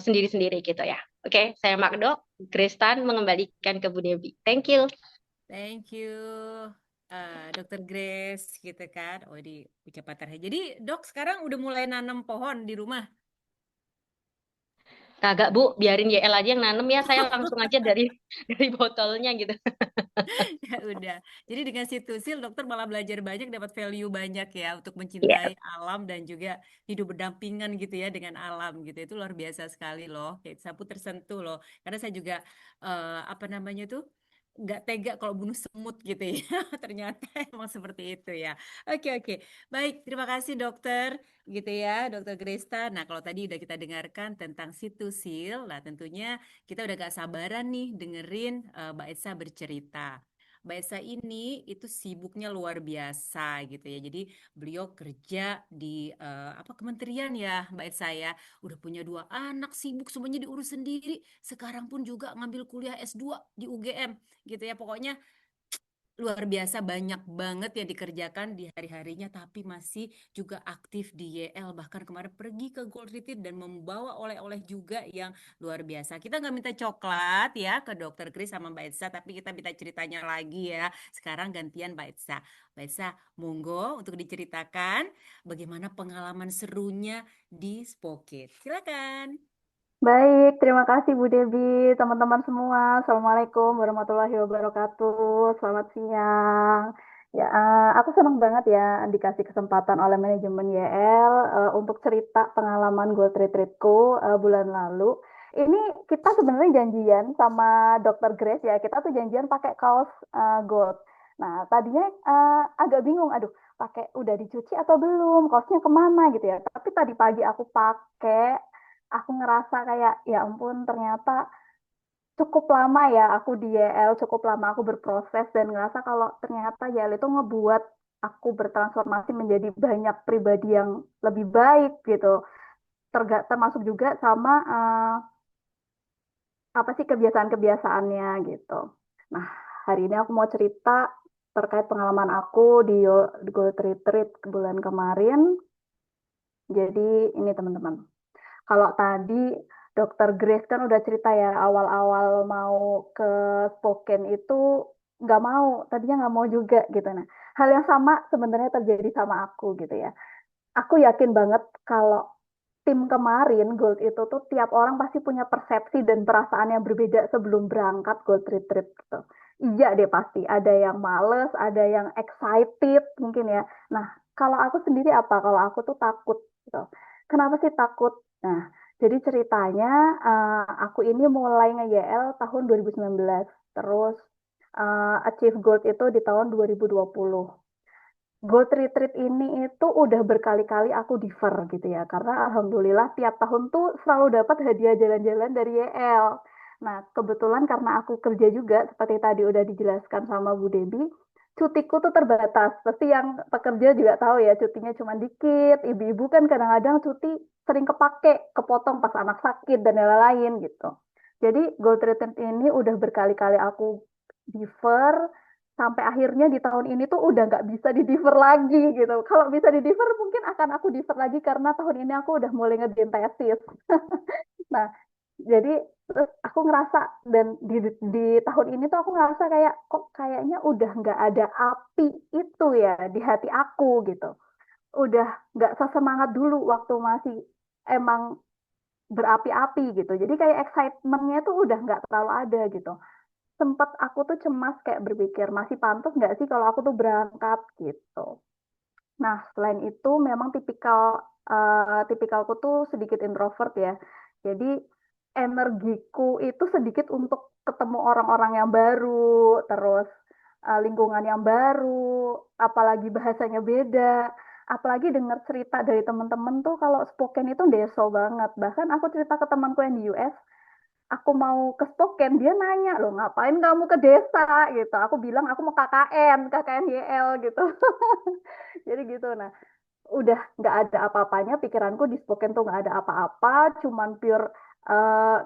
sendiri-sendiri gitu ya. Oke, saya Makdo, Kristan mengembalikan ke Bu Devi. Thank you. Thank you, Dokter Grace, gitu kan. Oh, di ucapan terakhir. Jadi, Dok, sekarang udah mulai nanam pohon di rumah. Kagak Bu, biarin YL aja yang nanem ya, saya langsung aja dari dari botolnya gitu. Ya udah. Jadi dengan Situsil dokter malah belajar banyak, dapat value banyak ya untuk Iya. mencintai alam dan juga hidup berdampingan gitu ya dengan alam gitu. Itu luar biasa sekali loh. Kayak saya pun tersentuh loh. Karena saya juga apa namanya tuh nggak tega kalau bunuh semut gitu ya. Ternyata emang seperti itu ya. Oke oke. Baik, terima kasih dokter gitu ya, Dokter Gresta. Nah, kalau tadi udah kita dengarkan tentang Situsil, nah tentunya kita udah gak sabaran nih dengerin Mbak Esa bercerita. Mbak Esa ini itu sibuknya luar biasa gitu ya. Jadi beliau kerja di apa kementerian ya Mbak Esa ya. Udah punya dua anak, sibuk semuanya diurus sendiri. Sekarang pun juga ngambil kuliah S2 di UGM gitu ya. Pokoknya luar biasa banyak banget yang dikerjakan di hari-harinya tapi masih juga aktif di YL bahkan kemarin pergi ke Gold Retreat dan membawa oleh-oleh juga yang luar biasa. Kita nggak minta coklat ya ke Dokter Kris sama Mbak Etsa tapi kita minta ceritanya lagi ya. Sekarang gantian Mbak Etsa. Mbak Etsa, monggo untuk diceritakan bagaimana pengalaman serunya di Spokane. Silakan. Baik, terima kasih Bu Debi, teman-teman semua. Assalamualaikum warahmatullahi wabarakatuh. Selamat siang. Ya, aku senang banget ya dikasih kesempatan oleh manajemen YL untuk cerita pengalaman Gold Retreatku bulan lalu. Ini kita sebenarnya janjian sama Dokter Grace ya. Kita tuh janjian pakai kaos gold. Nah, tadinya agak bingung, aduh, pakai udah dicuci atau belum? Kaosnya kemana gitu ya. Tapi tadi pagi aku pakai, aku ngerasa kayak ya ampun ternyata cukup lama ya aku di YL, cukup lama aku berproses dan ngerasa kalau ternyata YL itu ngebuat aku bertransformasi menjadi banyak pribadi yang lebih baik gitu. Termasuk juga sama apa sih kebiasaan-kebiasaannya gitu. Nah, hari ini aku mau cerita terkait pengalaman aku di Gold Retreat bulan kemarin. Jadi ini teman-teman. Kalau tadi Dokter Grace kan udah cerita ya awal-awal mau ke Spokane itu nggak mau, tadinya nggak mau juga gitu. Nah, hal yang sama sebenarnya terjadi sama aku gitu ya. Aku yakin banget kalau tim kemarin Gold itu tuh tiap orang pasti punya persepsi dan perasaan yang berbeda sebelum berangkat Gold Retreat gitu. Iya deh pasti, ada yang males, ada yang excited mungkin ya. Nah, kalau aku sendiri apa? Kalau aku tuh takut gitu. Kenapa sih takut? Nah, jadi ceritanya aku ini mulai nge-YL tahun 2019, terus achieve gold itu di tahun 2020. Gold Retreat ini itu udah berkali-kali aku defer gitu ya, karena alhamdulillah tiap tahun tuh selalu dapat hadiah jalan-jalan dari YL. Nah, kebetulan karena aku kerja juga, seperti tadi udah dijelaskan sama Bu Debi, cutiku tuh terbatas. Pasti yang pekerja juga tahu ya, cutinya cuma dikit. Ibu-ibu kan kadang-kadang cuti sering kepake, kepotong pas anak sakit dan lain-lain gitu. Jadi Gold Retreat ini udah berkali-kali aku defer, sampai akhirnya di tahun ini tuh udah nggak bisa di defer lagi gitu. Kalau bisa di defer mungkin akan aku defer lagi karena tahun ini aku udah mulai ngerjain tesis. Nah, jadi terus aku ngerasa dan di tahun ini tuh aku ngerasa kayak kok kayaknya udah nggak ada api itu ya di hati aku gitu. Udah nggak sesemangat dulu waktu masih emang berapi-api gitu. Jadi kayak excitementnya tuh udah nggak terlalu ada gitu. Sempet aku tuh cemas kayak berpikir masih pantas nggak sih kalau aku tuh berangkat gitu. Nah, selain itu memang tipikalku tuh sedikit introvert ya. Jadi energiku itu sedikit untuk ketemu orang-orang yang baru, terus lingkungan yang baru, apalagi bahasanya beda, apalagi dengar cerita dari teman-teman tuh kalau Spokane itu deso banget. Bahkan aku cerita ke temanku yang di US, aku mau ke Spokane, dia nanya loh ngapain kamu ke desa gitu. Aku bilang aku mau KKN YL gitu. Jadi gitu. Nah, udah nggak ada apa-apanya pikiranku di Spokane tuh nggak ada apa-apa cuman pure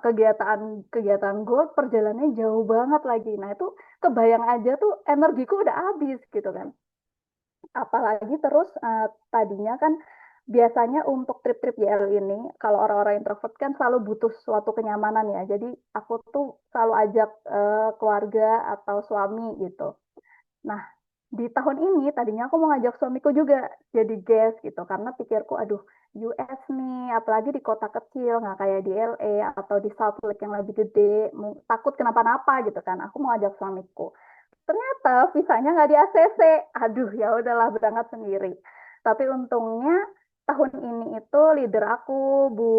kegiatan gold perjalanannya jauh banget lagi. Nah, itu kebayang aja tuh energiku udah habis gitu kan. Apalagi terus tadinya kan biasanya untuk trip-trip YL ini, kalau orang-orang introvert kan selalu butuh suatu kenyamanan ya. Jadi aku tuh selalu ajak keluarga atau suami gitu. Nah, di tahun ini tadinya aku mau ngajak suamiku juga jadi guest gitu karena pikirku aduh US nih apalagi di kota kecil nggak kayak di LA atau di Salt Lake yang lebih gede, takut kenapa-napa gitu kan, aku mau ajak suamiku. Ternyata visanya nggak di ACC. Aduh, ya udahlah berangkat sendiri. Tapi untungnya tahun ini itu leader aku, Bu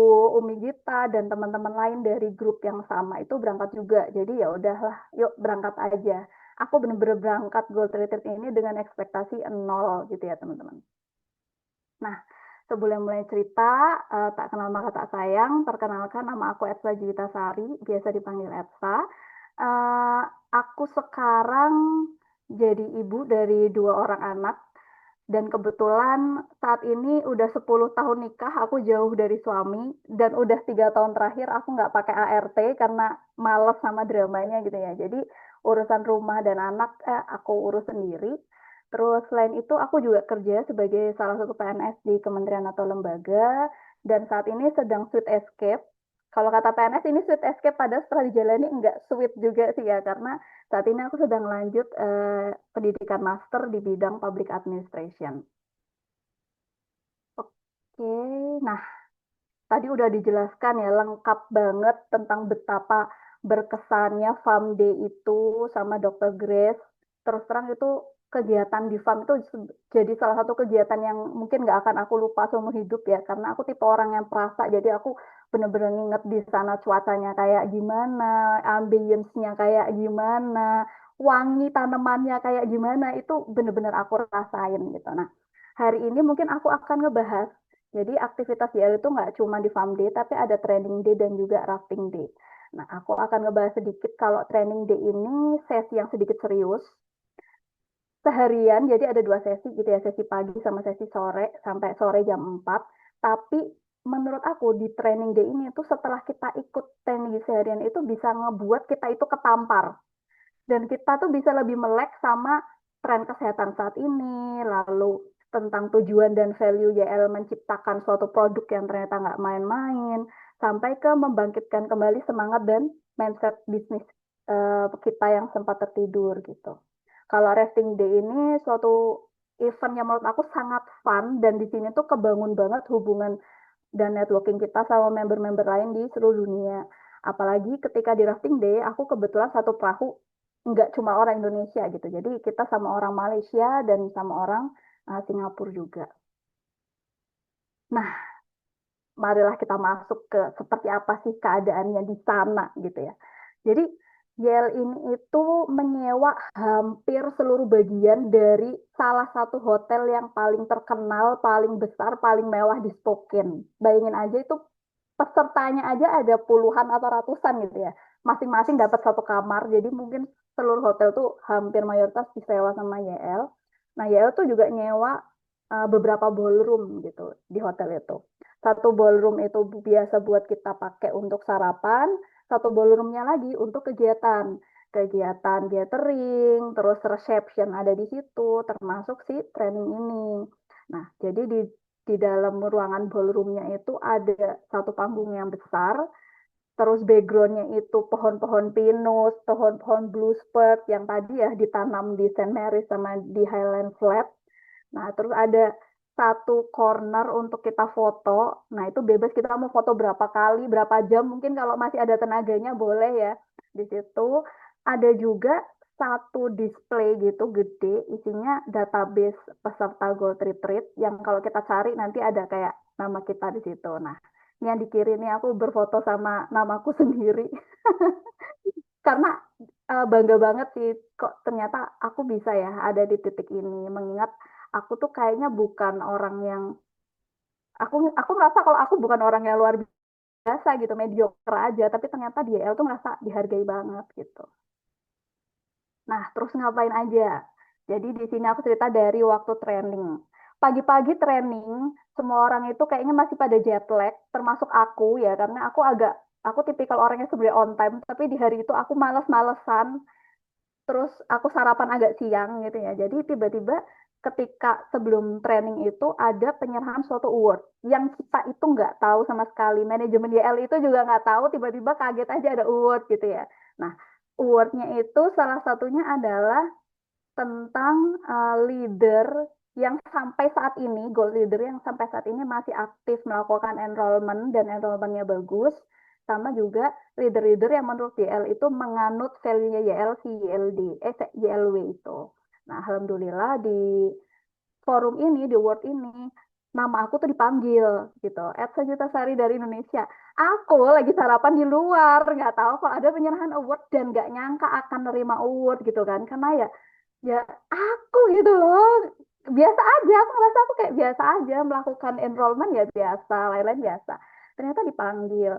Umi Gita dan teman-teman lain dari grup yang sama itu berangkat juga. Jadi ya udahlah, yuk berangkat aja. Aku bener-bener berangkat Gold Retreat ini dengan ekspektasi nol gitu ya teman-teman. Nah, sebelum mulai cerita, tak kenal maka tak sayang, perkenalkan nama aku Etsa Juwitasari, biasa dipanggil Etsa. Eh, aku sekarang jadi ibu dari 2 orang anak, dan kebetulan saat ini udah 10 tahun nikah, aku jauh dari suami, dan udah 3 tahun terakhir aku nggak pakai ART karena males sama dramanya gitu ya. Jadi urusan rumah dan anak aku urus sendiri. Terus selain itu aku juga kerja sebagai salah satu PNS di kementerian atau lembaga, dan saat ini sedang sweet escape. Kalau kata PNS ini sweet escape, padahal setelah dijalani enggak sweet juga sih ya, karena saat ini aku sedang lanjut pendidikan master di bidang public administration. Oke, nah tadi udah dijelaskan ya lengkap banget tentang betapa berkesannya Farm Day itu sama Dr. Grace. Terus terang itu kegiatan di farm itu jadi salah satu kegiatan yang mungkin nggak akan aku lupa seumur hidup ya, karena aku tipe orang yang perasa. Jadi aku bener-bener nginget di sana cuacanya kayak gimana, ambience-nya kayak gimana, wangi tanamannya kayak gimana, itu bener-bener aku rasain gitu. Nah, hari ini mungkin aku akan ngebahas, jadi aktivitas YL itu nggak cuma di farm day, tapi ada training day dan juga rafting day. Nah, aku akan ngebahas sedikit kalau training day ini sesi yang sedikit serius. Seharian, jadi ada 2 sesi gitu ya, sesi pagi sama sesi sore, sampai sore jam 4. Tapi menurut aku di training day ini tuh setelah kita ikut training day seharian itu bisa ngebuat kita itu ketampar. Dan kita tuh bisa lebih melek sama tren kesehatan saat ini, lalu tentang tujuan dan value YL menciptakan suatu produk yang ternyata nggak main-main, sampai ke membangkitkan kembali semangat dan mindset bisnis kita yang sempat tertidur gitu. Kalau rafting day ini suatu event yang menurut aku sangat fun, dan di sini tuh kebangun banget hubungan dan networking kita sama member-member lain di seluruh dunia. Apalagi ketika di rafting day, aku kebetulan satu perahu nggak cuma orang Indonesia gitu. Jadi kita sama orang Malaysia dan sama orang Singapura juga. Nah, marilah kita masuk ke seperti apa sih keadaannya di sana gitu ya. Jadi YL ini itu menyewa hampir seluruh bagian dari salah satu hotel yang paling terkenal, paling besar, paling mewah di Spokane. Bayangin aja itu pesertanya aja ada puluhan atau ratusan gitu ya. Masing-masing dapat satu kamar. Jadi mungkin seluruh hotel tuh hampir mayoritas disewa sama YL. Nah, YL tuh juga nyewa beberapa ballroom gitu di hotel itu. Satu ballroom itu biasa buat kita pakai untuk sarapan, satu ballroomnya lagi untuk kegiatan gathering, terus reception ada di situ, termasuk si training ini. Nah, jadi di dalam ruangan ballroomnya itu ada satu panggung yang besar, terus backgroundnya itu pohon-pohon pinus, pohon-pohon blue spurt yang tadi ya ditanam di Saint Mary sama di Highland Flat. Nah, terus ada satu corner untuk kita foto. Nah, itu bebas kita mau foto berapa kali, berapa jam. Mungkin kalau masih ada tenaganya boleh ya. Di situ ada juga satu display gitu gede, isinya database peserta Gold Retreat yang kalau kita cari nanti ada kayak nama kita di situ. Nah, ini yang di kiri ini aku berfoto sama namaku sendiri. Karena bangga banget sih kok ternyata aku bisa ya ada di titik ini, mengingat aku tuh kayaknya bukan orang yang, aku merasa kalau aku bukan orang yang luar biasa gitu, mediocre aja, tapi ternyata di YL tuh merasa dihargai banget gitu. Nah, terus ngapain aja? Jadi di sini aku cerita dari waktu training. Pagi-pagi training, semua orang itu kayaknya masih pada jet lag, termasuk aku ya, karena aku agak aku tipikal orangnya sebenarnya on time, tapi di hari itu aku males-malesan, terus aku sarapan agak siang gitu ya. Jadi tiba-tiba ketika sebelum training itu ada penyerahan suatu award yang kita itu nggak tahu sama sekali. Manajemen YL itu juga nggak tahu, tiba-tiba kaget aja ada award gitu ya. Nah, awardnya itu salah satunya adalah tentang leader yang sampai saat ini, gold leader yang sampai saat ini masih aktif melakukan enrollment dan enrollmentnya bagus, sama juga leader-leader yang menurut YL itu menganut value-nya YL si YLD, YLW itu. Nah, alhamdulillah di forum ini, di award ini, nama aku tuh dipanggil gitu. Ed Sari dari Indonesia. Aku lagi sarapan di luar, nggak tahu kok ada penyerahan award dan nggak nyangka akan nerima award gitu kan. Karena ya aku gitu loh. Biasa aja, aku ngerasa aku kayak biasa aja melakukan enrollment ya biasa, lain-lain biasa. Ternyata dipanggil.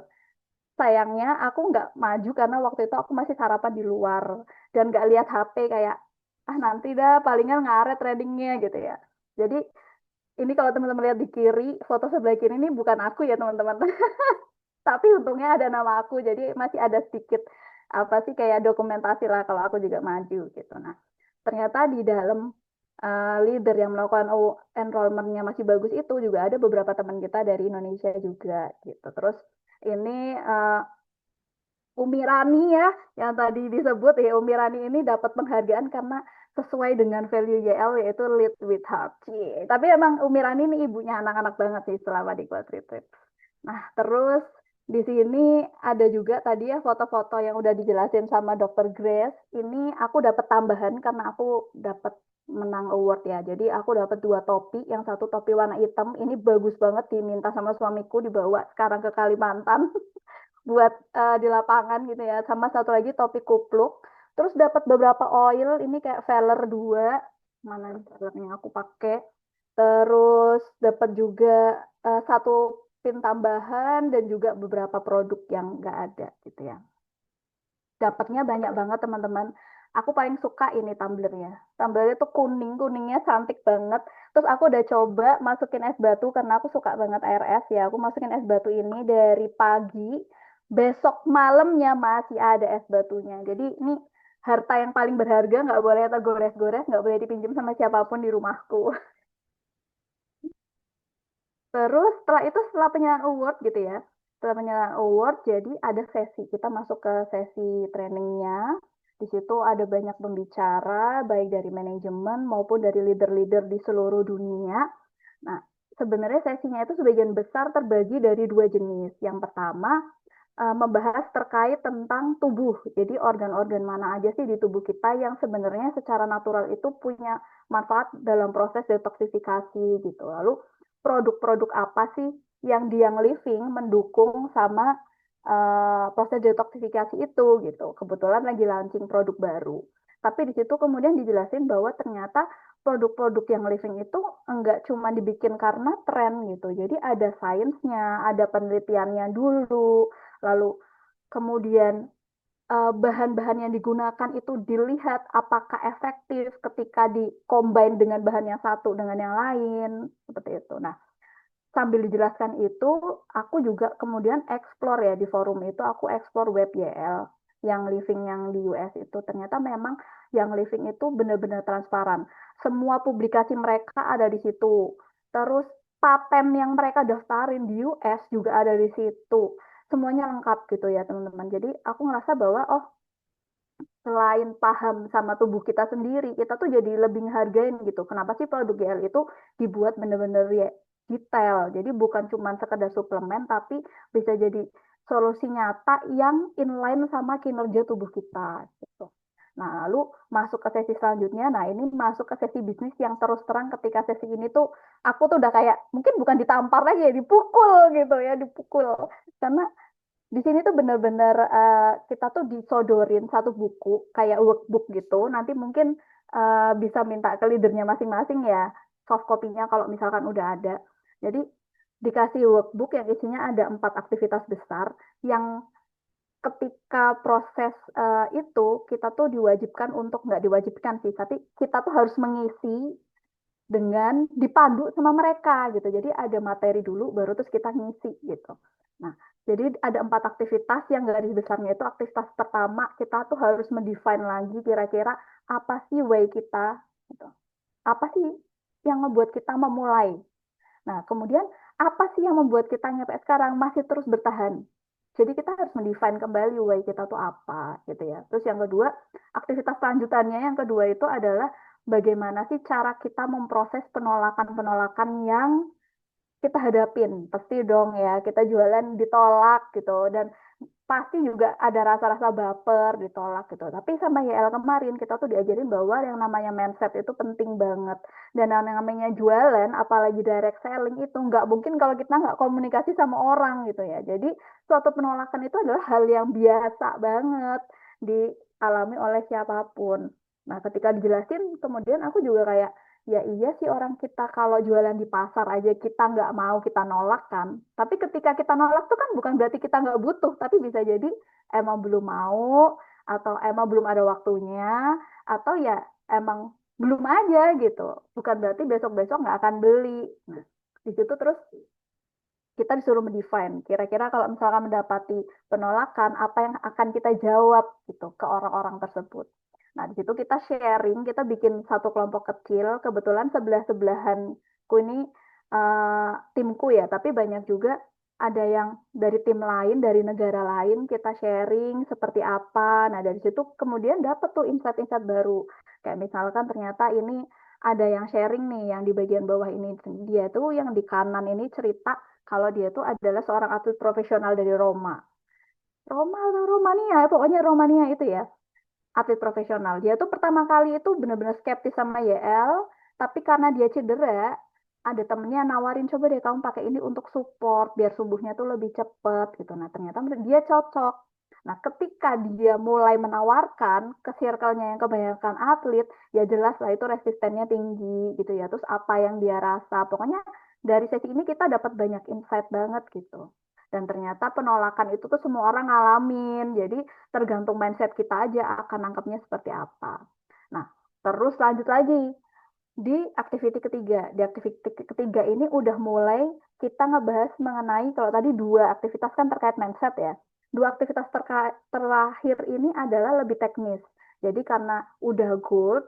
Sayangnya aku nggak maju karena waktu itu aku masih sarapan di luar dan nggak lihat HP kayak nanti dah palingan ngaret tradingnya gitu ya. Jadi ini kalau teman-teman lihat di kiri, foto sebelah kiri ini bukan aku ya teman-teman. Tapi untungnya ada nama aku, jadi masih ada sedikit apa sih kayak dokumentasi lah kalau aku juga maju gitu. Nah, ternyata di dalam leader yang melakukan enrollment-nya masih bagus itu juga ada beberapa teman kita dari Indonesia juga gitu. Terus ini Umi Rani ya, yang tadi disebut ya, Umi Rani ini dapat penghargaan karena sesuai dengan value YL yaitu lead with heart. Cie. Tapi emang Umi Rani ini ibunya anak-anak banget sih selama di Quad Retreat. Nah, terus di sini ada juga tadi ya foto-foto yang udah dijelasin sama Dr. Grace. Ini aku dapat tambahan karena aku dapat menang award ya. Jadi aku dapat 2 topi, yang satu topi warna hitam. Ini bagus banget, diminta sama suamiku dibawa sekarang ke Kalimantan buat di lapangan gitu ya. Sama satu lagi topi kupluk. Terus dapat beberapa oil, ini kayak Veller 2. Mana nih yang aku pakai. Terus dapat juga satu pin tambahan dan juga beberapa produk yang nggak ada gitu ya. Dapatnya banyak banget teman-teman. Aku paling suka ini tumblernya. Tumblernya tuh kuning, kuningnya cantik banget. Terus aku udah coba masukin es batu karena aku suka banget air es ya. Aku masukin es batu ini dari pagi, besok malamnya masih ada es batunya. Jadi ini harta yang paling berharga, nggak boleh tergores-gores, nggak boleh dipinjam sama siapapun di rumahku. Terus setelah penyerahan award gitu ya, setelah penyerahan award, jadi ada sesi, kita masuk ke sesi trainingnya. Di situ ada banyak pembicara, baik dari manajemen maupun dari leader-leader di seluruh dunia. Nah, sebenarnya sesinya itu sebagian besar terbagi dari 2 jenis. Yang pertama, membahas terkait tentang tubuh. Jadi organ-organ mana aja sih di tubuh kita yang sebenarnya secara natural itu punya manfaat dalam proses detoksifikasi gitu. Lalu produk-produk apa sih yang di Young Living mendukung sama proses detoksifikasi itu gitu. Kebetulan lagi launching produk baru. Tapi di situ kemudian dijelasin bahwa ternyata produk-produk yang living itu enggak cuma dibikin karena tren gitu. Jadi ada sainsnya, ada penelitiannya dulu, lalu kemudian bahan-bahan yang digunakan itu dilihat apakah efektif ketika di-combine dengan bahan yang satu dengan yang lain, seperti itu. Nah, sambil dijelaskan itu, aku juga kemudian explore ya di forum itu, aku explore web YL, yang living yang di US itu. Ternyata memang yang living itu benar-benar transparan. Semua publikasi mereka ada di situ. Terus paten yang mereka daftarin di US juga ada di situ. Semuanya lengkap gitu ya teman-teman. Jadi aku ngerasa bahwa oh, selain paham sama tubuh kita sendiri, kita tuh jadi lebih menghargain gitu. Kenapa sih produk GL itu dibuat bener-bener ya detail. Jadi bukan cuma sekedar suplemen, tapi bisa jadi solusi nyata yang inline sama kinerja tubuh kita gitu. Nah, lalu masuk ke sesi selanjutnya. Nah, ini masuk ke sesi bisnis yang terus terang ketika sesi ini tuh aku tuh udah kayak mungkin bukan ditampar lagi ya, dipukul gitu ya, dipukul. Karena di sini tuh bener-bener kita tuh disodorin satu buku kayak workbook gitu. Nanti mungkin bisa minta ke leadernya masing-masing ya soft copy-nya kalau misalkan udah ada. Jadi dikasih workbook yang isinya ada 4 aktivitas besar yang ketika proses itu kita tuh diwajibkan untuk nggak diwajibkan sih, tapi kita tuh harus mengisi dengan dipandu sama mereka gitu. Jadi ada materi dulu baru terus kita ngisi gitu. Nah, Jadi ada 4 aktivitas yang garis besarnya itu aktivitas pertama kita tuh harus mendefine lagi kira-kira apa sih way kita, gitu. Apa sih yang membuat kita memulai. Nah, kemudian apa sih yang membuat kita nyampe sekarang masih terus bertahan. Jadi kita harus mendefine kembali way kita tuh apa gitu ya. Terus yang kedua, aktivitas lanjutannya yang kedua itu adalah bagaimana sih cara kita memproses penolakan-penolakan yang kita hadapin. Pasti dong ya, kita jualan ditolak gitu. Dan pasti juga ada rasa-rasa baper ditolak gitu. Tapi sama YL kemarin kita tuh diajarin bahwa yang namanya mindset itu penting banget. Dan yang namanya jualan, apalagi direct selling itu nggak mungkin kalau kita nggak komunikasi sama orang gitu ya. Jadi suatu penolakan itu adalah hal yang biasa banget dialami oleh siapapun. Nah, ketika dijelasin, kemudian aku juga kayak, ya iya sih orang kita kalau jualan di pasar aja kita nggak mau, kita nolak kan. Tapi ketika kita nolak tuh kan bukan berarti kita nggak butuh, tapi bisa jadi emang belum mau, atau emang belum ada waktunya, atau ya emang belum aja gitu. Bukan berarti besok-besok nggak akan beli. Nah, di situ terus kita disuruh mendefine. Kira-kira kalau misalkan mendapati penolakan, apa yang akan kita jawab gitu ke orang-orang tersebut. Nah, di situ kita sharing, kita bikin satu kelompok kecil. Kebetulan sebelah-sebelahanku ini timku ya, tapi banyak juga ada yang dari tim lain, dari negara lain, kita sharing seperti apa. Nah, dari situ kemudian dapat tuh insight-insight baru. Kayak misalkan ternyata ini ada yang sharing nih, yang di bagian bawah ini. Dia tuh yang di kanan ini cerita kalau dia tuh adalah seorang atlet profesional dari Roma. Roma atau Romania, pokoknya Romania itu ya, atlet profesional. Dia tuh pertama kali itu benar-benar skeptis sama YL, tapi karena dia cedera, ada temennya nawarin coba deh kamu pakai ini untuk support biar sembuhnya tuh lebih cepet gitu. Nah ternyata dia cocok. Nah ketika dia mulai menawarkan ke circle-nya yang kebanyakan atlet, ya jelas lah itu resistennya tinggi gitu ya. Terus apa yang dia rasa, pokoknya dari sesi ini kita dapat banyak insight banget gitu. Dan ternyata penolakan itu tuh semua orang ngalamin. Jadi tergantung mindset kita aja akan nangkepnya seperti apa. Nah, terus lanjut lagi di activity ketiga. Di activity ketiga ini udah mulai kita ngebahas mengenai kalau tadi 2 aktivitas kan terkait mindset ya. 2 aktivitas terakhir ini adalah lebih teknis. Jadi karena udah good,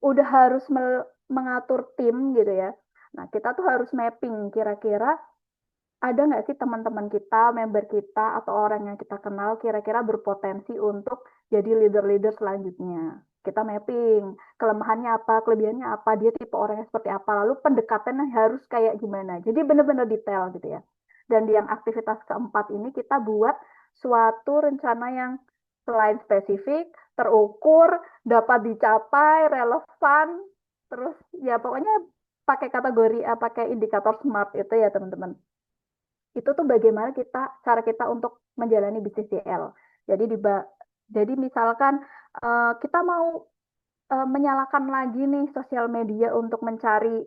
udah harus mengatur tim gitu ya. Nah, kita tuh harus mapping kira-kira ada nggak sih teman-teman kita, member kita, atau orang yang kita kenal kira-kira berpotensi untuk jadi leader-leader selanjutnya. Kita mapping, kelemahannya apa, kelebihannya apa, dia tipe orangnya seperti apa, lalu pendekatannya harus kayak gimana. Jadi benar-benar detail gitu ya. Dan di yang aktivitas keempat ini kita buat suatu rencana yang selain spesifik, terukur, dapat dicapai, relevan, terus ya pokoknya pakai kategori, pakai indikator SMART itu ya teman-teman. Itu tuh bagaimana cara kita untuk menjalani bisnis DL. Jadi jadi misalkan kita mau menyalakan lagi nih sosial media untuk mencari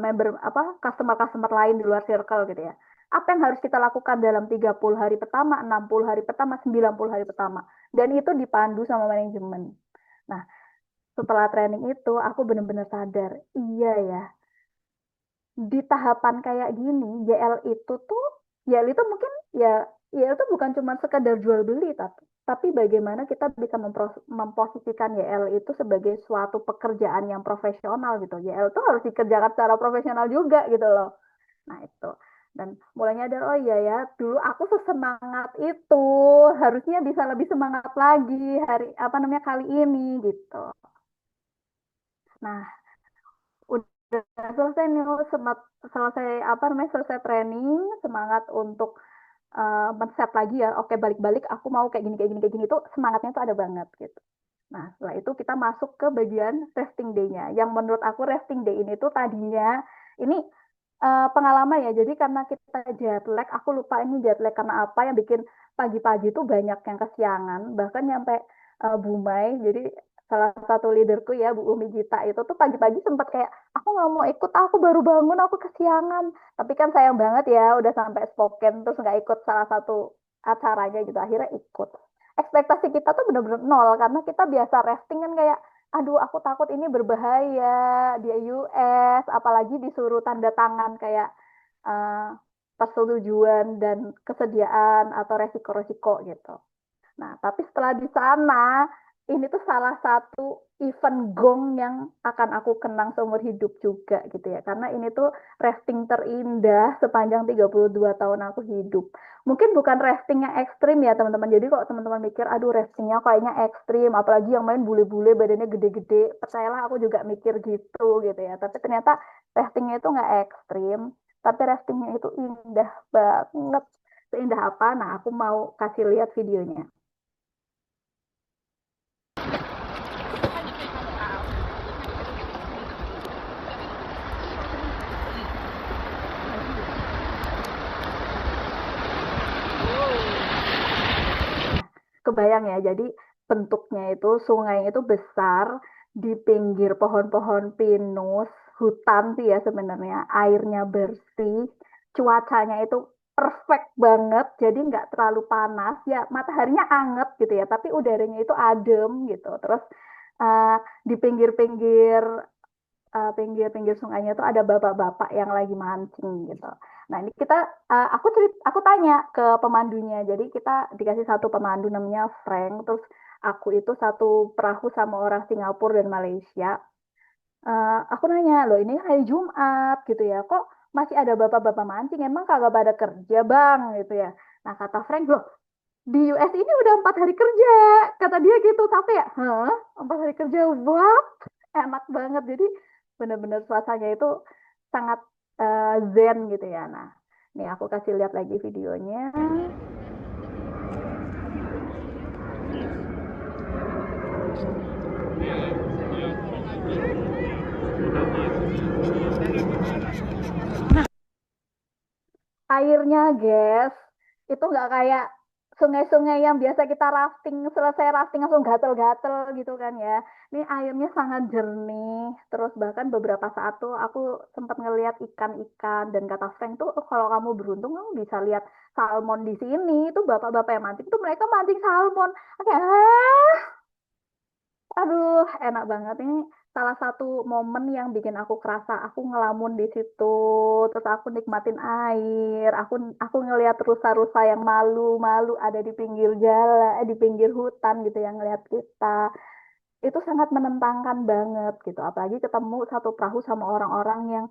member apa customer-customer lain di luar circle gitu ya. Apa yang harus kita lakukan dalam 30 hari pertama, 60 hari pertama, 90 hari pertama. Dan itu dipandu sama manajemen. Nah, setelah training itu aku benar-benar sadar, iya ya, di tahapan kayak gini, YL itu mungkin ya YL itu bukan cuma sekedar jual beli, tapi bagaimana kita bisa memposisikan YL itu sebagai suatu pekerjaan yang profesional gitu. YL itu harus dikerjakan secara profesional juga gitu loh. Nah itu. Dan mulai nyadar, oh iya ya, dulu aku sesemangat itu, harusnya bisa lebih semangat lagi kali ini gitu. Nah, udah selesai nih, selesai training, semangat untuk men-set lagi ya, oke balik-balik aku mau kayak gini kayak gini kayak gini, itu semangatnya tuh ada banget gitu. Nah setelah itu kita masuk ke bagian resting day-nya, yang menurut aku resting day ini tuh tadinya ini pengalaman ya, jadi karena kita jet lag, aku lupa ini jet lag karena apa yang bikin pagi-pagi tuh banyak yang kesiangan, bahkan nyampe Bumai. Jadi salah satu leaderku ya Bu Umi Gita itu tuh pagi-pagi sempat kayak aku nggak mau ikut, aku baru bangun, aku kesiangan. Tapi kan sayang banget ya udah sampai Spoken terus nggak ikut salah satu acaranya gitu, akhirnya ikut. Ekspektasi kita tuh bener-bener nol karena kita biasa resting kan kayak aduh aku takut ini berbahaya di US, apalagi disuruh tanda tangan kayak eh, persetujuan dan kesediaan atau resiko-resiko gitu. Nah, tapi setelah di sana, ini tuh salah satu event gong yang akan aku kenang seumur hidup juga gitu ya. Karena ini tuh rafting terindah sepanjang 32 tahun aku hidup. Mungkin bukan rafting yang ekstrim ya teman-teman. Jadi kalau teman-teman mikir, aduh raftingnya kayaknya ekstrim, apalagi yang main bule-bule badannya gede-gede. Percayalah aku juga mikir gitu ya. Tapi ternyata raftingnya itu nggak ekstrim, tapi raftingnya itu indah banget. Seindah apa? Nah, aku mau kasih lihat videonya. Kebayang ya, jadi bentuknya itu sungainya itu besar di pinggir pohon-pohon pinus, hutan sih ya sebenarnya, airnya bersih, cuacanya itu perfect banget, jadi nggak terlalu panas, ya mataharinya anget gitu ya, tapi udaranya itu adem gitu. Terus eh, di pinggir-pinggir sungainya itu ada bapak-bapak yang lagi mancing gitu. Nah, ini aku tanya ke pemandunya. Jadi kita dikasih satu pemandu namanya Frank, terus aku itu satu perahu sama orang Singapura dan Malaysia. Aku nanya, loh ini hari Jumat gitu ya, kok masih ada bapak-bapak mancing, emang kagak pada kerja bang gitu ya. Nah kata Frank, loh di US ini udah 4 hari kerja, kata dia gitu. Tapi ya, hah, 4 hari kerja, what? Enak banget. Jadi bener-bener suasananya itu sangat zen gitu ya. Nah, nih aku kasih lihat lagi videonya. Airnya, guys, itu nggak kayak sungai-sungai yang biasa kita rafting, selesai rafting langsung gatel-gatel gitu kan ya. Ini airnya sangat jernih, terus bahkan beberapa saat tuh aku sempat ngeliat ikan-ikan dan kata Frank tuh, "Oh, kalau kamu beruntung kamu bisa lihat salmon di sini." Itu bapak-bapak yang mancing tuh mereka mancing salmon. Oke, aduh, enak banget ini. Salah satu momen yang bikin aku kerasa aku ngelamun di situ, terus aku nikmatin air, aku ngelihat rusa-rusa yang malu-malu ada di pinggir jalan, di pinggir hutan gitu yang ngelihat kita. Itu sangat menentangkan banget gitu. Apalagi ketemu satu perahu sama orang-orang yang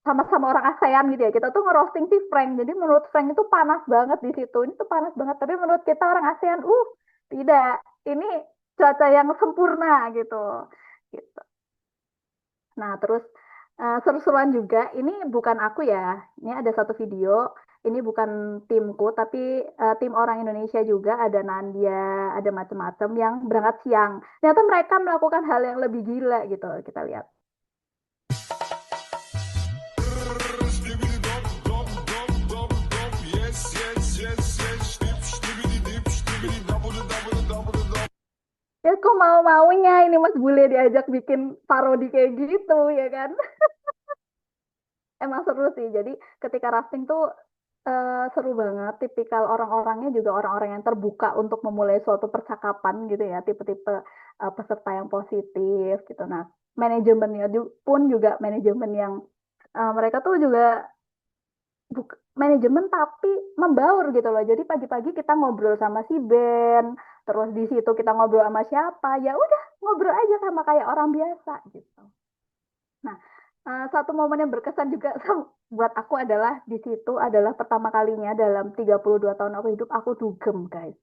sama-sama orang ASEAN gitu ya. Kita tuh ngerosting si Frank. Jadi menurut Frank itu panas banget di situ. Ini tuh panas banget. Tapi menurut kita orang ASEAN, tidak. Ini cuaca yang sempurna gitu. Gitu. Nah, terus seru-seruan juga. Ini bukan aku ya. Ini ada satu video. Ini bukan timku, tapi tim orang Indonesia juga. Ada Nandia, ada macam-macam yang berangkat siang. Ternyata mereka melakukan hal yang lebih gila gitu. Kita lihat. Ya kok mau-maunya ini Mas Bule diajak bikin parodi kayak gitu ya kan. Emang seru sih. Jadi ketika rafting tuh seru banget. Tipikal orang-orangnya juga orang-orang yang terbuka untuk memulai suatu percakapan gitu ya. Tipe-tipe peserta yang positif gitu. Nah, manajemennya pun juga manajemen yang mereka tuh juga manajemen tapi membaur gitu loh. Jadi pagi-pagi kita ngobrol sama si Ben, terus di situ kita ngobrol sama siapa, ya udah ngobrol aja sama kayak orang biasa gitu. Nah, satu momen yang berkesan juga buat aku adalah di situ adalah pertama kalinya dalam 32 tahun aku hidup aku dugem, guys.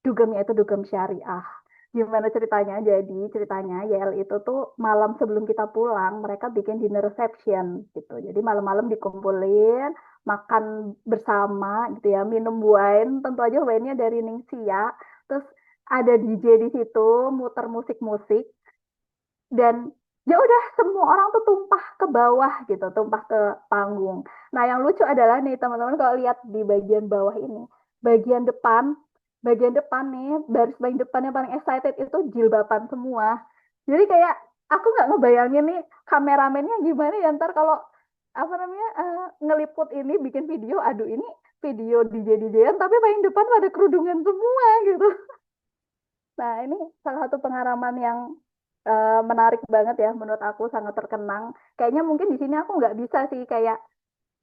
Dugemnya itu dugem syariah. Gimana ceritanya? Jadi ceritanya YL itu tuh malam sebelum kita pulang mereka bikin dinner reception gitu. Jadi malam-malam dikumpulin, makan bersama gitu ya, minum wine. Tentu aja wine-nya dari Ningsia. Terus ada DJ di situ muter musik-musik dan ya udah semua orang tuh tumpah ke bawah gitu, tumpah ke panggung. Nah, yang lucu adalah nih teman-teman kalau lihat di bagian bawah ini, bagian depan, bagian depan nih, baris paling depan yang paling excited itu jilbaban semua. Jadi kayak aku nggak ngebayangin nih kameramennya gimana ya ntar kalau apa namanya ngeliput ini bikin video, aduh ini video DJ-DJ-an tapi paling depan pada kerudungan semua gitu. Nah, ini salah satu pengalaman yang menarik banget ya menurut aku sangat terkenang. Kayaknya mungkin di sini aku nggak bisa sih kayak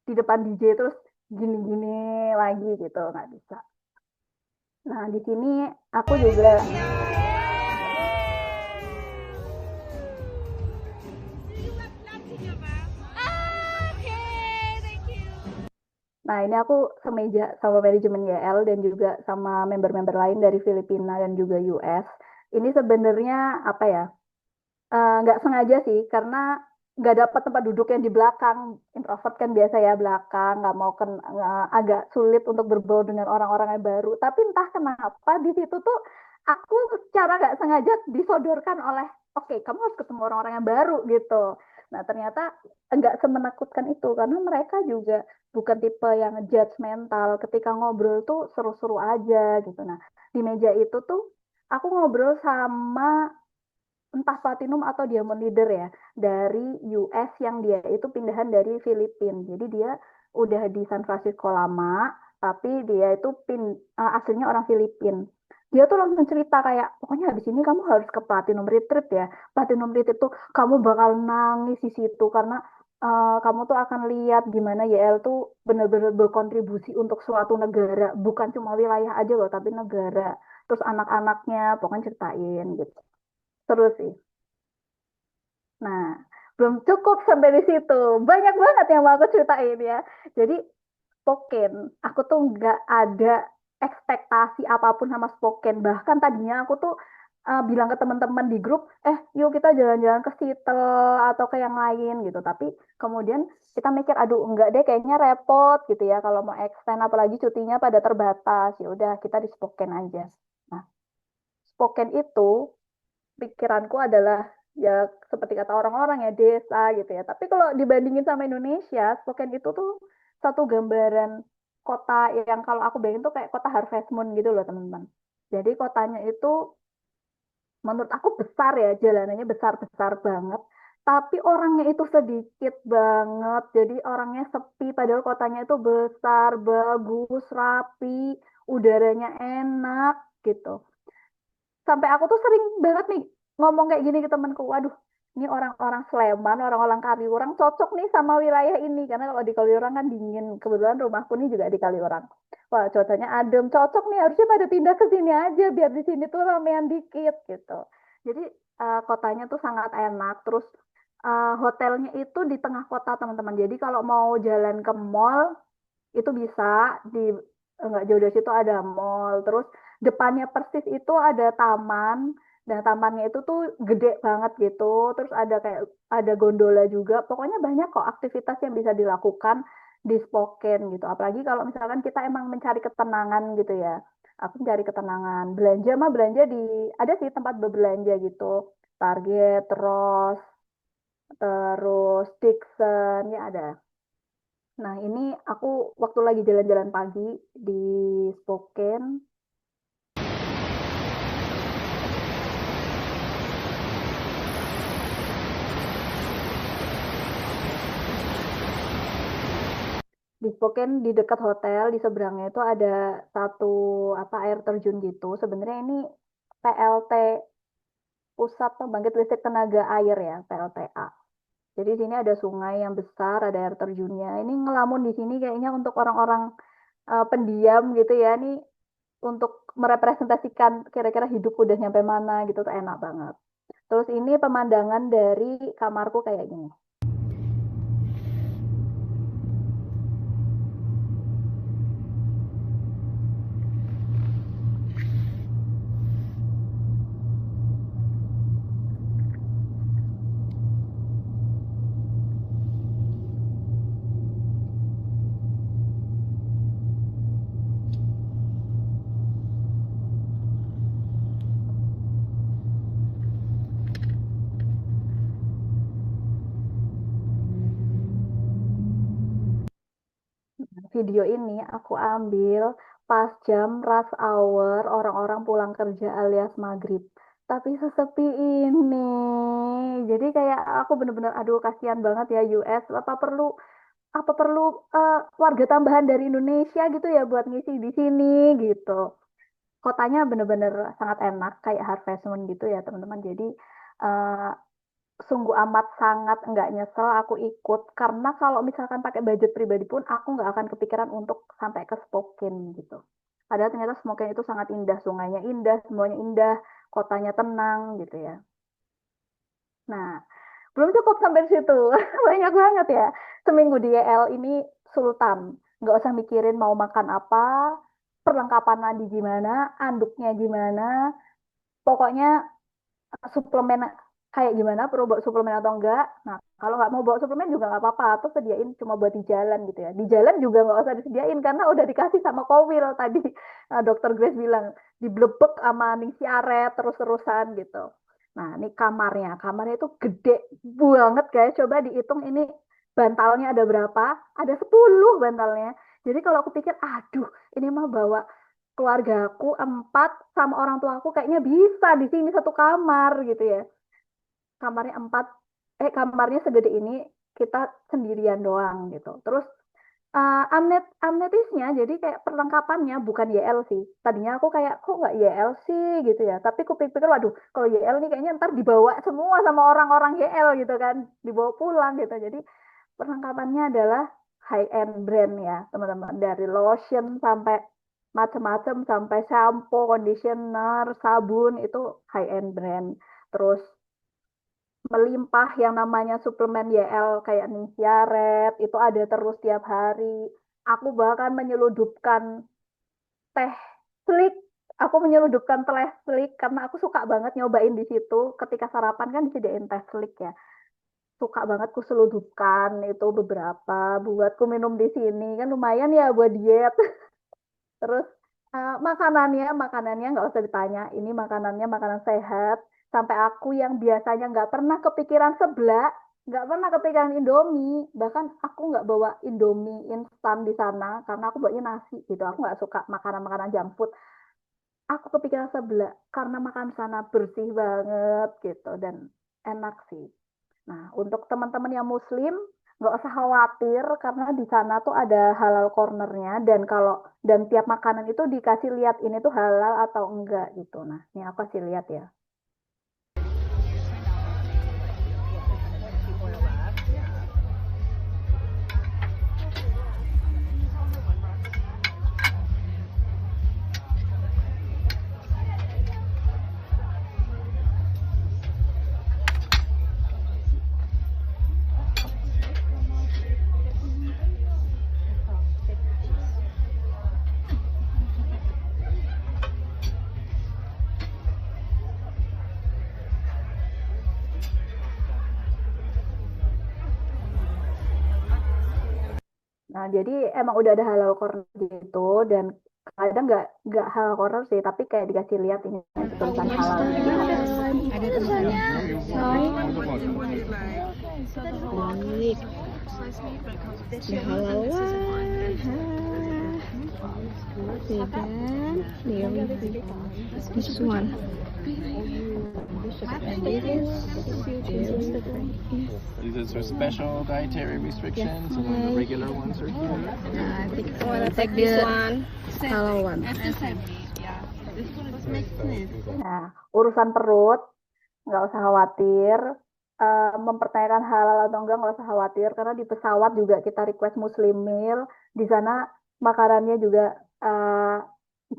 di depan DJ terus gini-gini lagi gitu, nggak bisa. Nah, di sini aku juga, nah ini aku semeja sama manajemen YL dan juga sama member-member lain dari Filipina dan juga US. Ini sebenarnya apa ya? Nggak sengaja sih, karena nggak dapat tempat duduk yang di belakang. Introvert kan biasa ya belakang, agak sulit untuk berbaur dengan orang-orang yang baru. Tapi entah kenapa di situ tuh aku secara nggak sengaja disodorkan oleh, oke, kamu harus ketemu orang-orang yang baru gitu. Nah ternyata nggak semenakutkan itu, karena mereka juga bukan tipe yang judgmental. Ketika ngobrol tuh seru-seru aja gitu. Nah di meja itu tuh aku ngobrol sama entah platinum atau diamond leader ya dari US yang dia itu pindahan dari Filipina. Jadi dia udah di San Francisco lama, tapi dia itu aslinya orang Filipina. Dia tuh langsung cerita kayak, pokoknya habis ini kamu harus ke Platinum Retreat ya. Platinum Retreat tuh kamu bakal nangis di situ karena kamu tuh akan lihat gimana YL tuh benar-benar berkontribusi untuk suatu negara, bukan cuma wilayah aja loh, tapi negara. Terus anak-anaknya, pokoknya ceritain gitu. Terus sih. Nah, belum cukup sampai di situ. Banyak banget yang mau aku ceritain ya. Jadi, Spoken, aku tuh nggak ada ekspektasi apapun sama Spoken. Bahkan tadinya aku tuh bilang ke teman-teman di grup, yuk kita jalan-jalan ke Seattle atau ke yang lain gitu. Tapi kemudian kita mikir, aduh enggak deh, kayaknya repot gitu ya kalau mau extend, apalagi cutinya pada terbatas. Ya udah, kita di Spoken aja. Nah, Spoken itu pikiranku adalah ya seperti kata orang-orang ya desa gitu ya. Tapi kalau dibandingin sama Indonesia, Spokane itu tuh satu gambaran kota yang kalau aku bayangin tuh kayak kota Harvest Moon gitu loh teman-teman. Jadi kotanya itu menurut aku besar ya, jalanannya besar-besar banget. Tapi orangnya itu sedikit banget, jadi orangnya sepi, padahal kotanya itu besar, bagus, rapi, udaranya enak gitu. Sampai aku tuh sering banget nih ngomong kayak gini ke temanku, waduh, ini orang-orang Sleman, orang-orang Kaliurang cocok nih sama wilayah ini, karena kalau di Kaliurang kan dingin. Kebetulan rumahku nih juga di Kaliurang. Wah, cuacanya adem, cocok nih, harusnya pada pindah ke sini aja biar di sini tuh ramean dikit gitu. Jadi kotanya tuh sangat enak, terus hotelnya itu di tengah kota teman-teman. Jadi kalau mau jalan ke mall itu bisa di nggak jauh dari situ ada mall, terus depannya persis itu ada taman, dan tamannya itu tuh gede banget gitu, terus ada kayak ada gondola juga, pokoknya banyak kok aktivitas yang bisa dilakukan di Spoken gitu, apalagi kalau misalkan kita emang mencari ketenangan gitu ya. Aku mencari ketenangan, belanja mah belanja di ada sih tempat berbelanja gitu, Target, Ross, terus Dixon ya ada. Nah, ini aku waktu lagi jalan-jalan pagi di Spokane. Di Spokane di dekat hotel di seberangnya itu ada satu apa air terjun gitu. Sebenarnya ini PLT Pusat Pembangkit Listrik Tenaga Air ya, PLTA. Jadi di sini ada sungai yang besar, ada air terjunnya. Ini ngelamun di sini kayaknya untuk orang-orang pendiam gitu ya. Ini untuk merepresentasikan kira-kira hidup udah nyampe mana gitu tuh enak banget. Terus ini pemandangan dari kamarku kayak gini. Video ini aku ambil pas jam rush hour orang-orang pulang kerja alias maghrib. Tapi sesepi ini. Jadi kayak aku bener-bener aduh kasihan banget ya US. Apa perlu warga tambahan dari Indonesia gitu ya buat ngisi di sini gitu. Kotanya bener-bener sangat enak kayak Harvest Moon gitu ya teman-teman. Jadi eh, sungguh amat sangat nggak nyesel aku ikut karena kalau misalkan pakai budget pribadi pun aku nggak akan kepikiran untuk sampai ke Spokane gitu. Padahal ternyata Spokane itu sangat indah, sungainya indah, semuanya indah, kotanya tenang gitu ya. Nah, belum cukup sampai di situ, banyak banget ya. Seminggu di YL ini sultan, nggak usah mikirin mau makan apa, perlengkapan mandi gimana, anduknya gimana, pokoknya suplemen kayak gimana, perlu bawa suplemen atau enggak. Nah, kalau nggak mau bawa suplemen juga nggak apa-apa, atau sediain cuma buat di jalan gitu ya. Di jalan juga nggak usah disediain karena udah dikasih sama Kowil tadi. Nah, Dokter Grace bilang diblebek sama ningsi aret terus-terusan gitu. Nah, ini kamarnya itu gede banget guys. Coba dihitung ini bantalnya ada berapa? Ada 10 bantalnya. Jadi kalau aku pikir, aduh, ini mah bawa keluargaku 4 sama orang tuaku kayaknya bisa di sini satu kamar gitu ya. Kamarnya 4, kamarnya segede ini kita sendirian doang gitu. Terus amnetisnya jadi kayak perlengkapannya bukan YL sih. Tadinya aku kayak kok nggak YL sih gitu ya. Tapi aku pikir waduh kalau YL nih kayaknya ntar dibawa semua sama orang-orang YL gitu kan, dibawa pulang gitu. Jadi perlengkapannya adalah high end brand ya teman-teman, dari lotion sampai macam-macam, sampai shampoo, conditioner, sabun itu high end brand. Terus melimpah yang namanya suplemen YL kayak Ningsiaret itu ada terus tiap hari. Aku bahkan menyeludupkan teh slik. Aku menyeludupkan teh slik karena aku suka banget nyobain di situ. Ketika sarapan kan disediain teh slik ya. Suka banget ku seludupkan itu beberapa buatku minum di sini kan lumayan ya buat diet. Terus makanannya nggak usah ditanya. Ini makanannya makanan sehat. Sampai aku yang biasanya nggak pernah kepikiran seblak, nggak pernah kepikiran Indomie. Bahkan aku nggak bawa Indomie instan di sana karena aku bawanya nasi gitu. Aku nggak suka makanan-makanan junk food. Aku kepikiran seblak karena makan sana bersih banget gitu dan enak sih. Nah, untuk teman-teman yang Muslim, nggak usah khawatir karena di sana tuh ada halal cornernya dan tiap makanan itu dikasih lihat ini tuh halal atau enggak gitu. Nah, ini aku kasih lihat ya. Nah, jadi emang udah ada halal corner gitu dan kadang nggak halal corner sih, tapi kayak dikasih lihat ini ada tulisan halal. Ada tulisannya. Baik. Ya halal wah. Vegan, dairy free. This one. These are for special dietary restrictions, and then the regular ones are here. I wanna take this one. Halal one. Nah, urusan perut nggak usah khawatir. Mempertanyakan halal atau enggak nggak usah khawatir karena di pesawat juga kita request Muslim meal. Di sana makanannya juga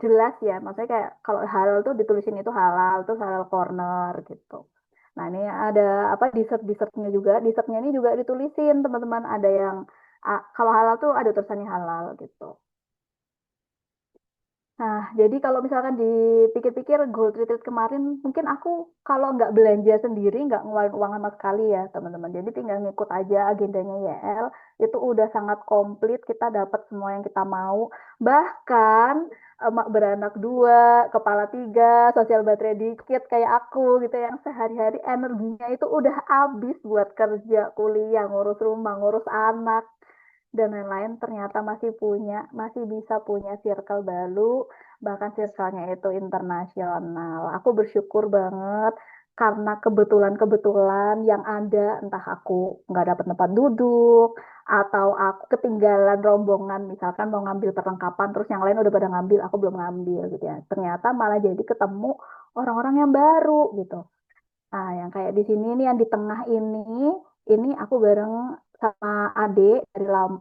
jelas ya. Maksudnya kayak kalau halal tuh ditulisin itu halal tuh halal corner gitu. Nah ini ada apa dessertnya juga. Dessertnya ini juga ditulisin teman-teman. Ada yang kalau halal tuh ada tulisannya halal gitu. Nah, jadi kalau misalkan dipikir-pikir Gold Retreat kemarin, mungkin aku kalau nggak belanja sendiri, nggak ngeluarin uang sama sekali ya, teman-teman. Jadi tinggal ngikut aja agendanya YL, itu udah sangat komplit, kita dapat semua yang kita mau. Bahkan emak beranak 2, kepala 3, sosial baterai dikit kayak aku gitu, yang sehari-hari energinya itu udah habis buat kerja, kuliah, ngurus rumah, ngurus anak dan lain-lain ternyata masih bisa punya circle baru, bahkan circle-nya itu internasional. Aku bersyukur banget karena kebetulan-kebetulan yang ada, entah aku nggak dapat tempat duduk, atau aku ketinggalan rombongan, misalkan mau ngambil perlengkapan, terus yang lain udah pada ngambil, aku belum ngambil gitu ya. Ternyata malah jadi ketemu orang-orang yang baru gitu. Nah, yang kayak di sini nih yang di tengah ini aku bareng sama adik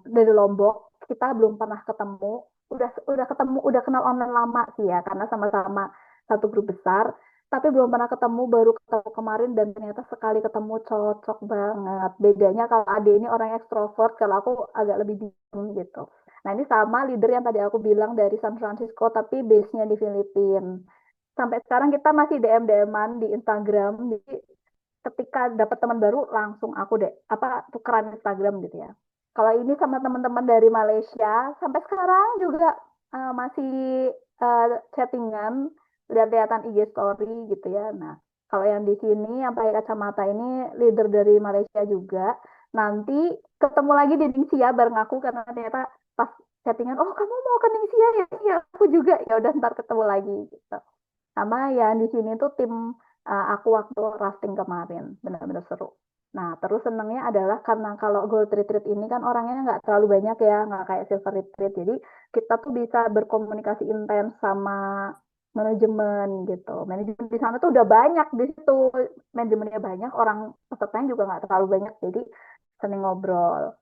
dari Lombok. Kita belum pernah ketemu. Udah ketemu, udah kenal online lama sih ya, karena sama-sama satu grup besar. Tapi belum pernah ketemu, baru ketemu kemarin dan ternyata sekali ketemu cocok banget. Bedanya kalau adik ini orang ekstrovert, kalau aku agak lebih diem gitu. Nah, ini sama leader yang tadi aku bilang dari San Francisco, tapi base-nya di Filipina. Sampai sekarang kita masih DM-DM-an di Instagram. Jadi ketika dapat teman baru langsung aku deh tukeran Instagram gitu ya. Kalau ini sama teman-teman dari Malaysia sampai sekarang juga masih chattingan, lihat-lihatan IG story gitu ya. Nah, kalau yang di sini yang pakai kacamata ini leader dari Malaysia juga. Nanti ketemu lagi di Ningsia bareng aku karena ternyata pas chattingan, oh kamu mau ke Ningsia ya? Iya, aku juga. Ya udah ntar ketemu lagi gitu. Sama ya di sini tuh tim aku waktu rafting kemarin benar-benar seru. Nah, terus senangnya adalah karena kalau Gold Retreat ini kan orangnya nggak terlalu banyak ya, nggak kayak Silver Retreat. Jadi kita tuh bisa berkomunikasi intens sama manajemen gitu. Manajemen di sana tuh udah banyak di situ, manajemennya banyak, orang pesertanya juga nggak terlalu banyak. Jadi sering ngobrol.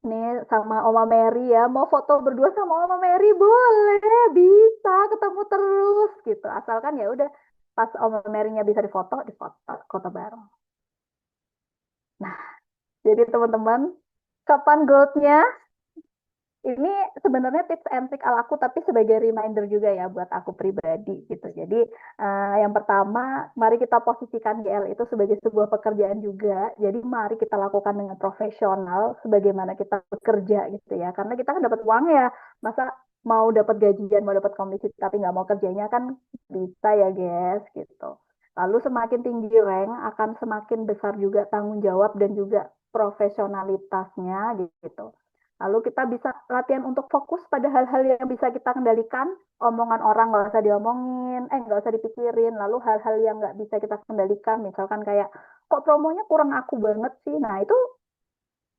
Nih sama Oma Mary ya, mau foto berdua sama Oma Mary boleh, bisa ketemu terus gitu. Asalkan ya udah pas Oma Mary-nya bisa difoto, foto bareng. Nah, jadi teman-teman, kapan goldnya? Ini sebenarnya tips and trick ala aku, tapi sebagai reminder juga ya buat aku pribadi gitu. Jadi yang pertama, mari kita posisikan GL itu sebagai sebuah pekerjaan juga. Jadi mari kita lakukan dengan profesional, sebagaimana kita bekerja gitu ya. Karena kita kan dapat uang ya, masa mau dapat gajian, mau dapat komisi, tapi nggak mau kerjanya kan bisa ya guys gitu. Lalu semakin tinggi rank, akan semakin besar juga tanggung jawab dan juga profesionalitasnya gitu. Lalu kita bisa latihan untuk fokus pada hal-hal yang bisa kita kendalikan. Omongan orang nggak usah diomongin, nggak usah dipikirin. Lalu hal-hal yang nggak bisa kita kendalikan, misalkan kayak kok promonya kurang aku banget sih. Nah itu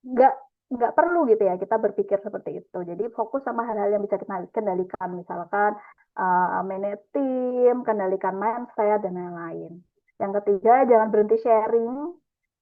nggak nggak perlu gitu ya kita berpikir seperti itu. Jadi fokus sama hal-hal yang bisa kita kendalikan, misalkan manage tim, kendalikan mindset dan lain-lain. Yang ketiga, jangan berhenti sharing.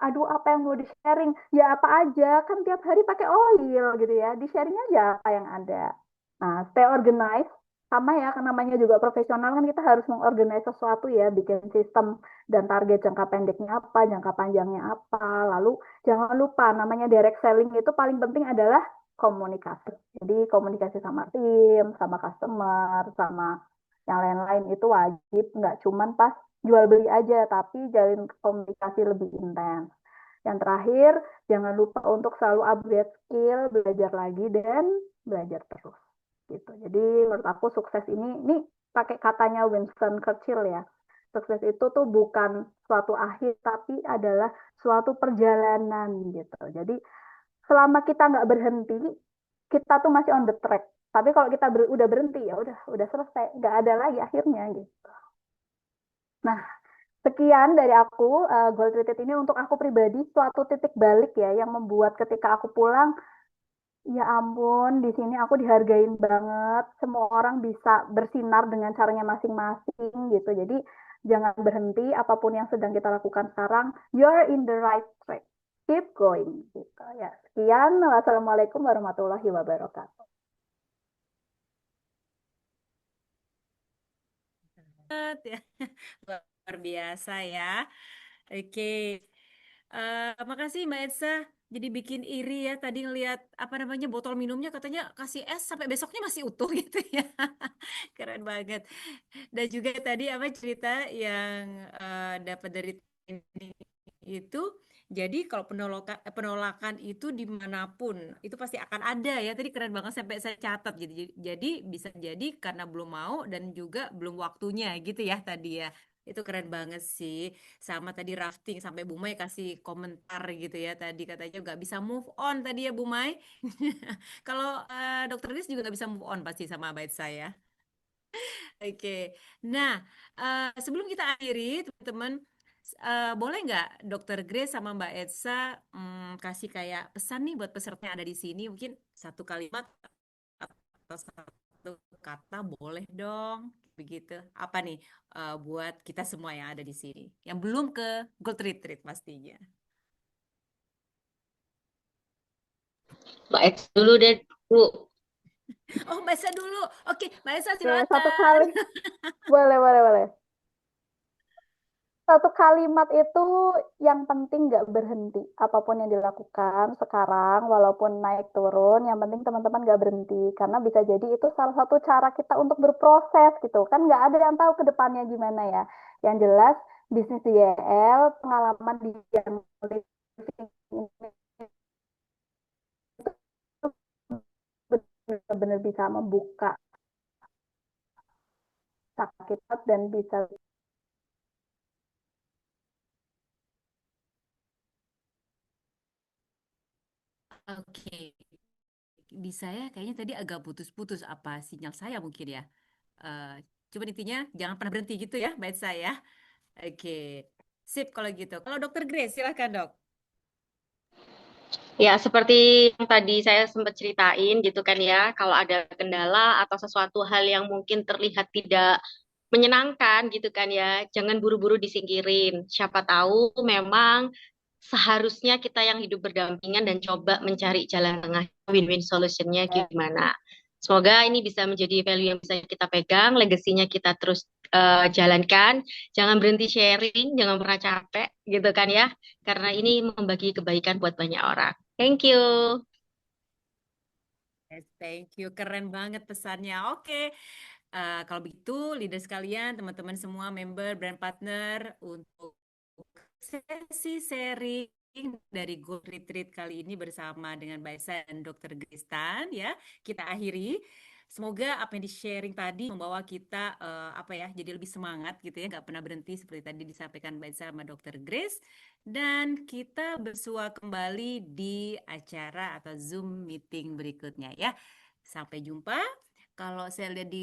Aduh, apa yang mau di-sharing? Ya apa aja, kan tiap hari pakai oil gitu ya. Di-sharing aja apa yang ada. Nah, stay organized. Sama ya, kan namanya juga profesional kan kita harus mengorganize sesuatu ya, bikin sistem dan target jangka pendeknya apa, jangka panjangnya apa. Lalu jangan lupa namanya direct selling itu paling penting adalah komunikasi. Jadi komunikasi sama tim, sama customer, sama yang lain-lain itu wajib, nggak cuman pas jual beli aja, tapi jalin komunikasi lebih intens. Yang terakhir, jangan lupa untuk selalu upgrade skill, belajar lagi dan belajar terus. Gitu. Jadi menurut aku sukses ini pakai katanya Winston Churchill ya. Sukses itu tuh bukan suatu akhir, tapi adalah suatu perjalanan gitu. Jadi selama kita nggak berhenti, kita tuh masih on the track. Tapi kalau kita udah berhenti ya udah selesai, nggak ada lagi akhirnya gitu. Nah, sekian dari aku Gold Retreat ini untuk aku pribadi suatu titik balik ya yang membuat ketika aku pulang, ya ampun, di sini aku dihargain banget. Semua orang bisa bersinar dengan caranya masing-masing gitu. Jadi jangan berhenti apapun yang sedang kita lakukan sekarang. You're in the right track. Keep going gitu ya. Sekian. Wassalamualaikum warahmatullahi wabarakatuh. Ya. Luar biasa ya. Oke. Makasih Mbak Edsa. Jadi bikin iri ya tadi ngelihat apa namanya botol minumnya katanya kasih es sampai besoknya masih utuh gitu ya. Keren banget. Dan juga tadi apa cerita yang dapat dari ini itu jadi kalau penolakan itu dimanapun itu pasti akan ada ya. Tadi keren banget sampai saya catat gitu. Jadi bisa jadi karena belum mau dan juga belum waktunya gitu ya tadi ya. Itu keren banget sih. Sama tadi rafting sampai Bu Mai kasih komentar gitu ya. Tadi katanya nggak bisa move on tadi ya Bu Mai. Kalau Dokter Riz juga nggak bisa move on pasti sama bait saya. Oke. Nah, sebelum kita akhiri, teman-teman, boleh nggak Dokter Grace sama Mbak Edsa kasih kayak pesan nih buat peserta yang ada di sini, mungkin satu kalimat atau satu satu kata boleh dong, begitu. Apa nih buat kita semua yang ada di sini, yang belum ke Gold Retreat pastinya. Mbak X dulu deh, Bu. Oh, Mbak Esa dulu. Oke, Mbak Esa Oke, satu silakan. kali. Boleh, boleh, boleh. Satu kalimat itu yang penting nggak berhenti. Apapun yang dilakukan sekarang, walaupun naik turun, yang penting teman-teman nggak berhenti. Karena bisa jadi itu salah satu cara kita untuk berproses gitu. Kan nggak ada yang tahu ke depannya gimana ya. Yang jelas, bisnis di YL, pengalaman di yang living ini benar-benar bisa membuka sakit dan bisa. Oke, di saya kayaknya tadi agak putus-putus apa sinyal saya mungkin ya. Eh, Coba intinya jangan pernah berhenti gitu ya, Mbak Esa ya. Oke, sip kalau gitu. Kalau Dokter Grace, silahkan dok. Ya, seperti yang tadi saya sempat ceritain gitu kan ya, kalau ada kendala atau sesuatu hal yang mungkin terlihat tidak menyenangkan gitu kan ya, jangan buru-buru disingkirin. Siapa tahu memang seharusnya kita yang hidup berdampingan dan coba mencari jalan tengah win-win solutionnya gimana. Semoga ini bisa menjadi value yang bisa kita pegang, legasinya kita terus jalankan. Jangan berhenti sharing, jangan pernah capek gitu kan ya, karena ini membagi kebaikan buat banyak orang. Thank you. Yes, thank you, keren banget pesannya. Oke, kalau begitu leader sekalian, teman-teman semua member, brand partner untuk sesi sharing dari Gold Retreat kali ini bersama dengan Mbak Esa dan Dr. Gristan ya, kita akhiri. Semoga apa yang di-sharing tadi membawa kita apa ya, jadi lebih semangat gitu ya, nggak pernah berhenti seperti tadi disampaikan Mbak Esa sama Dr. Grace. Dan kita bersua kembali di acara atau Zoom meeting berikutnya ya. Sampai jumpa. Kalau saya lihat di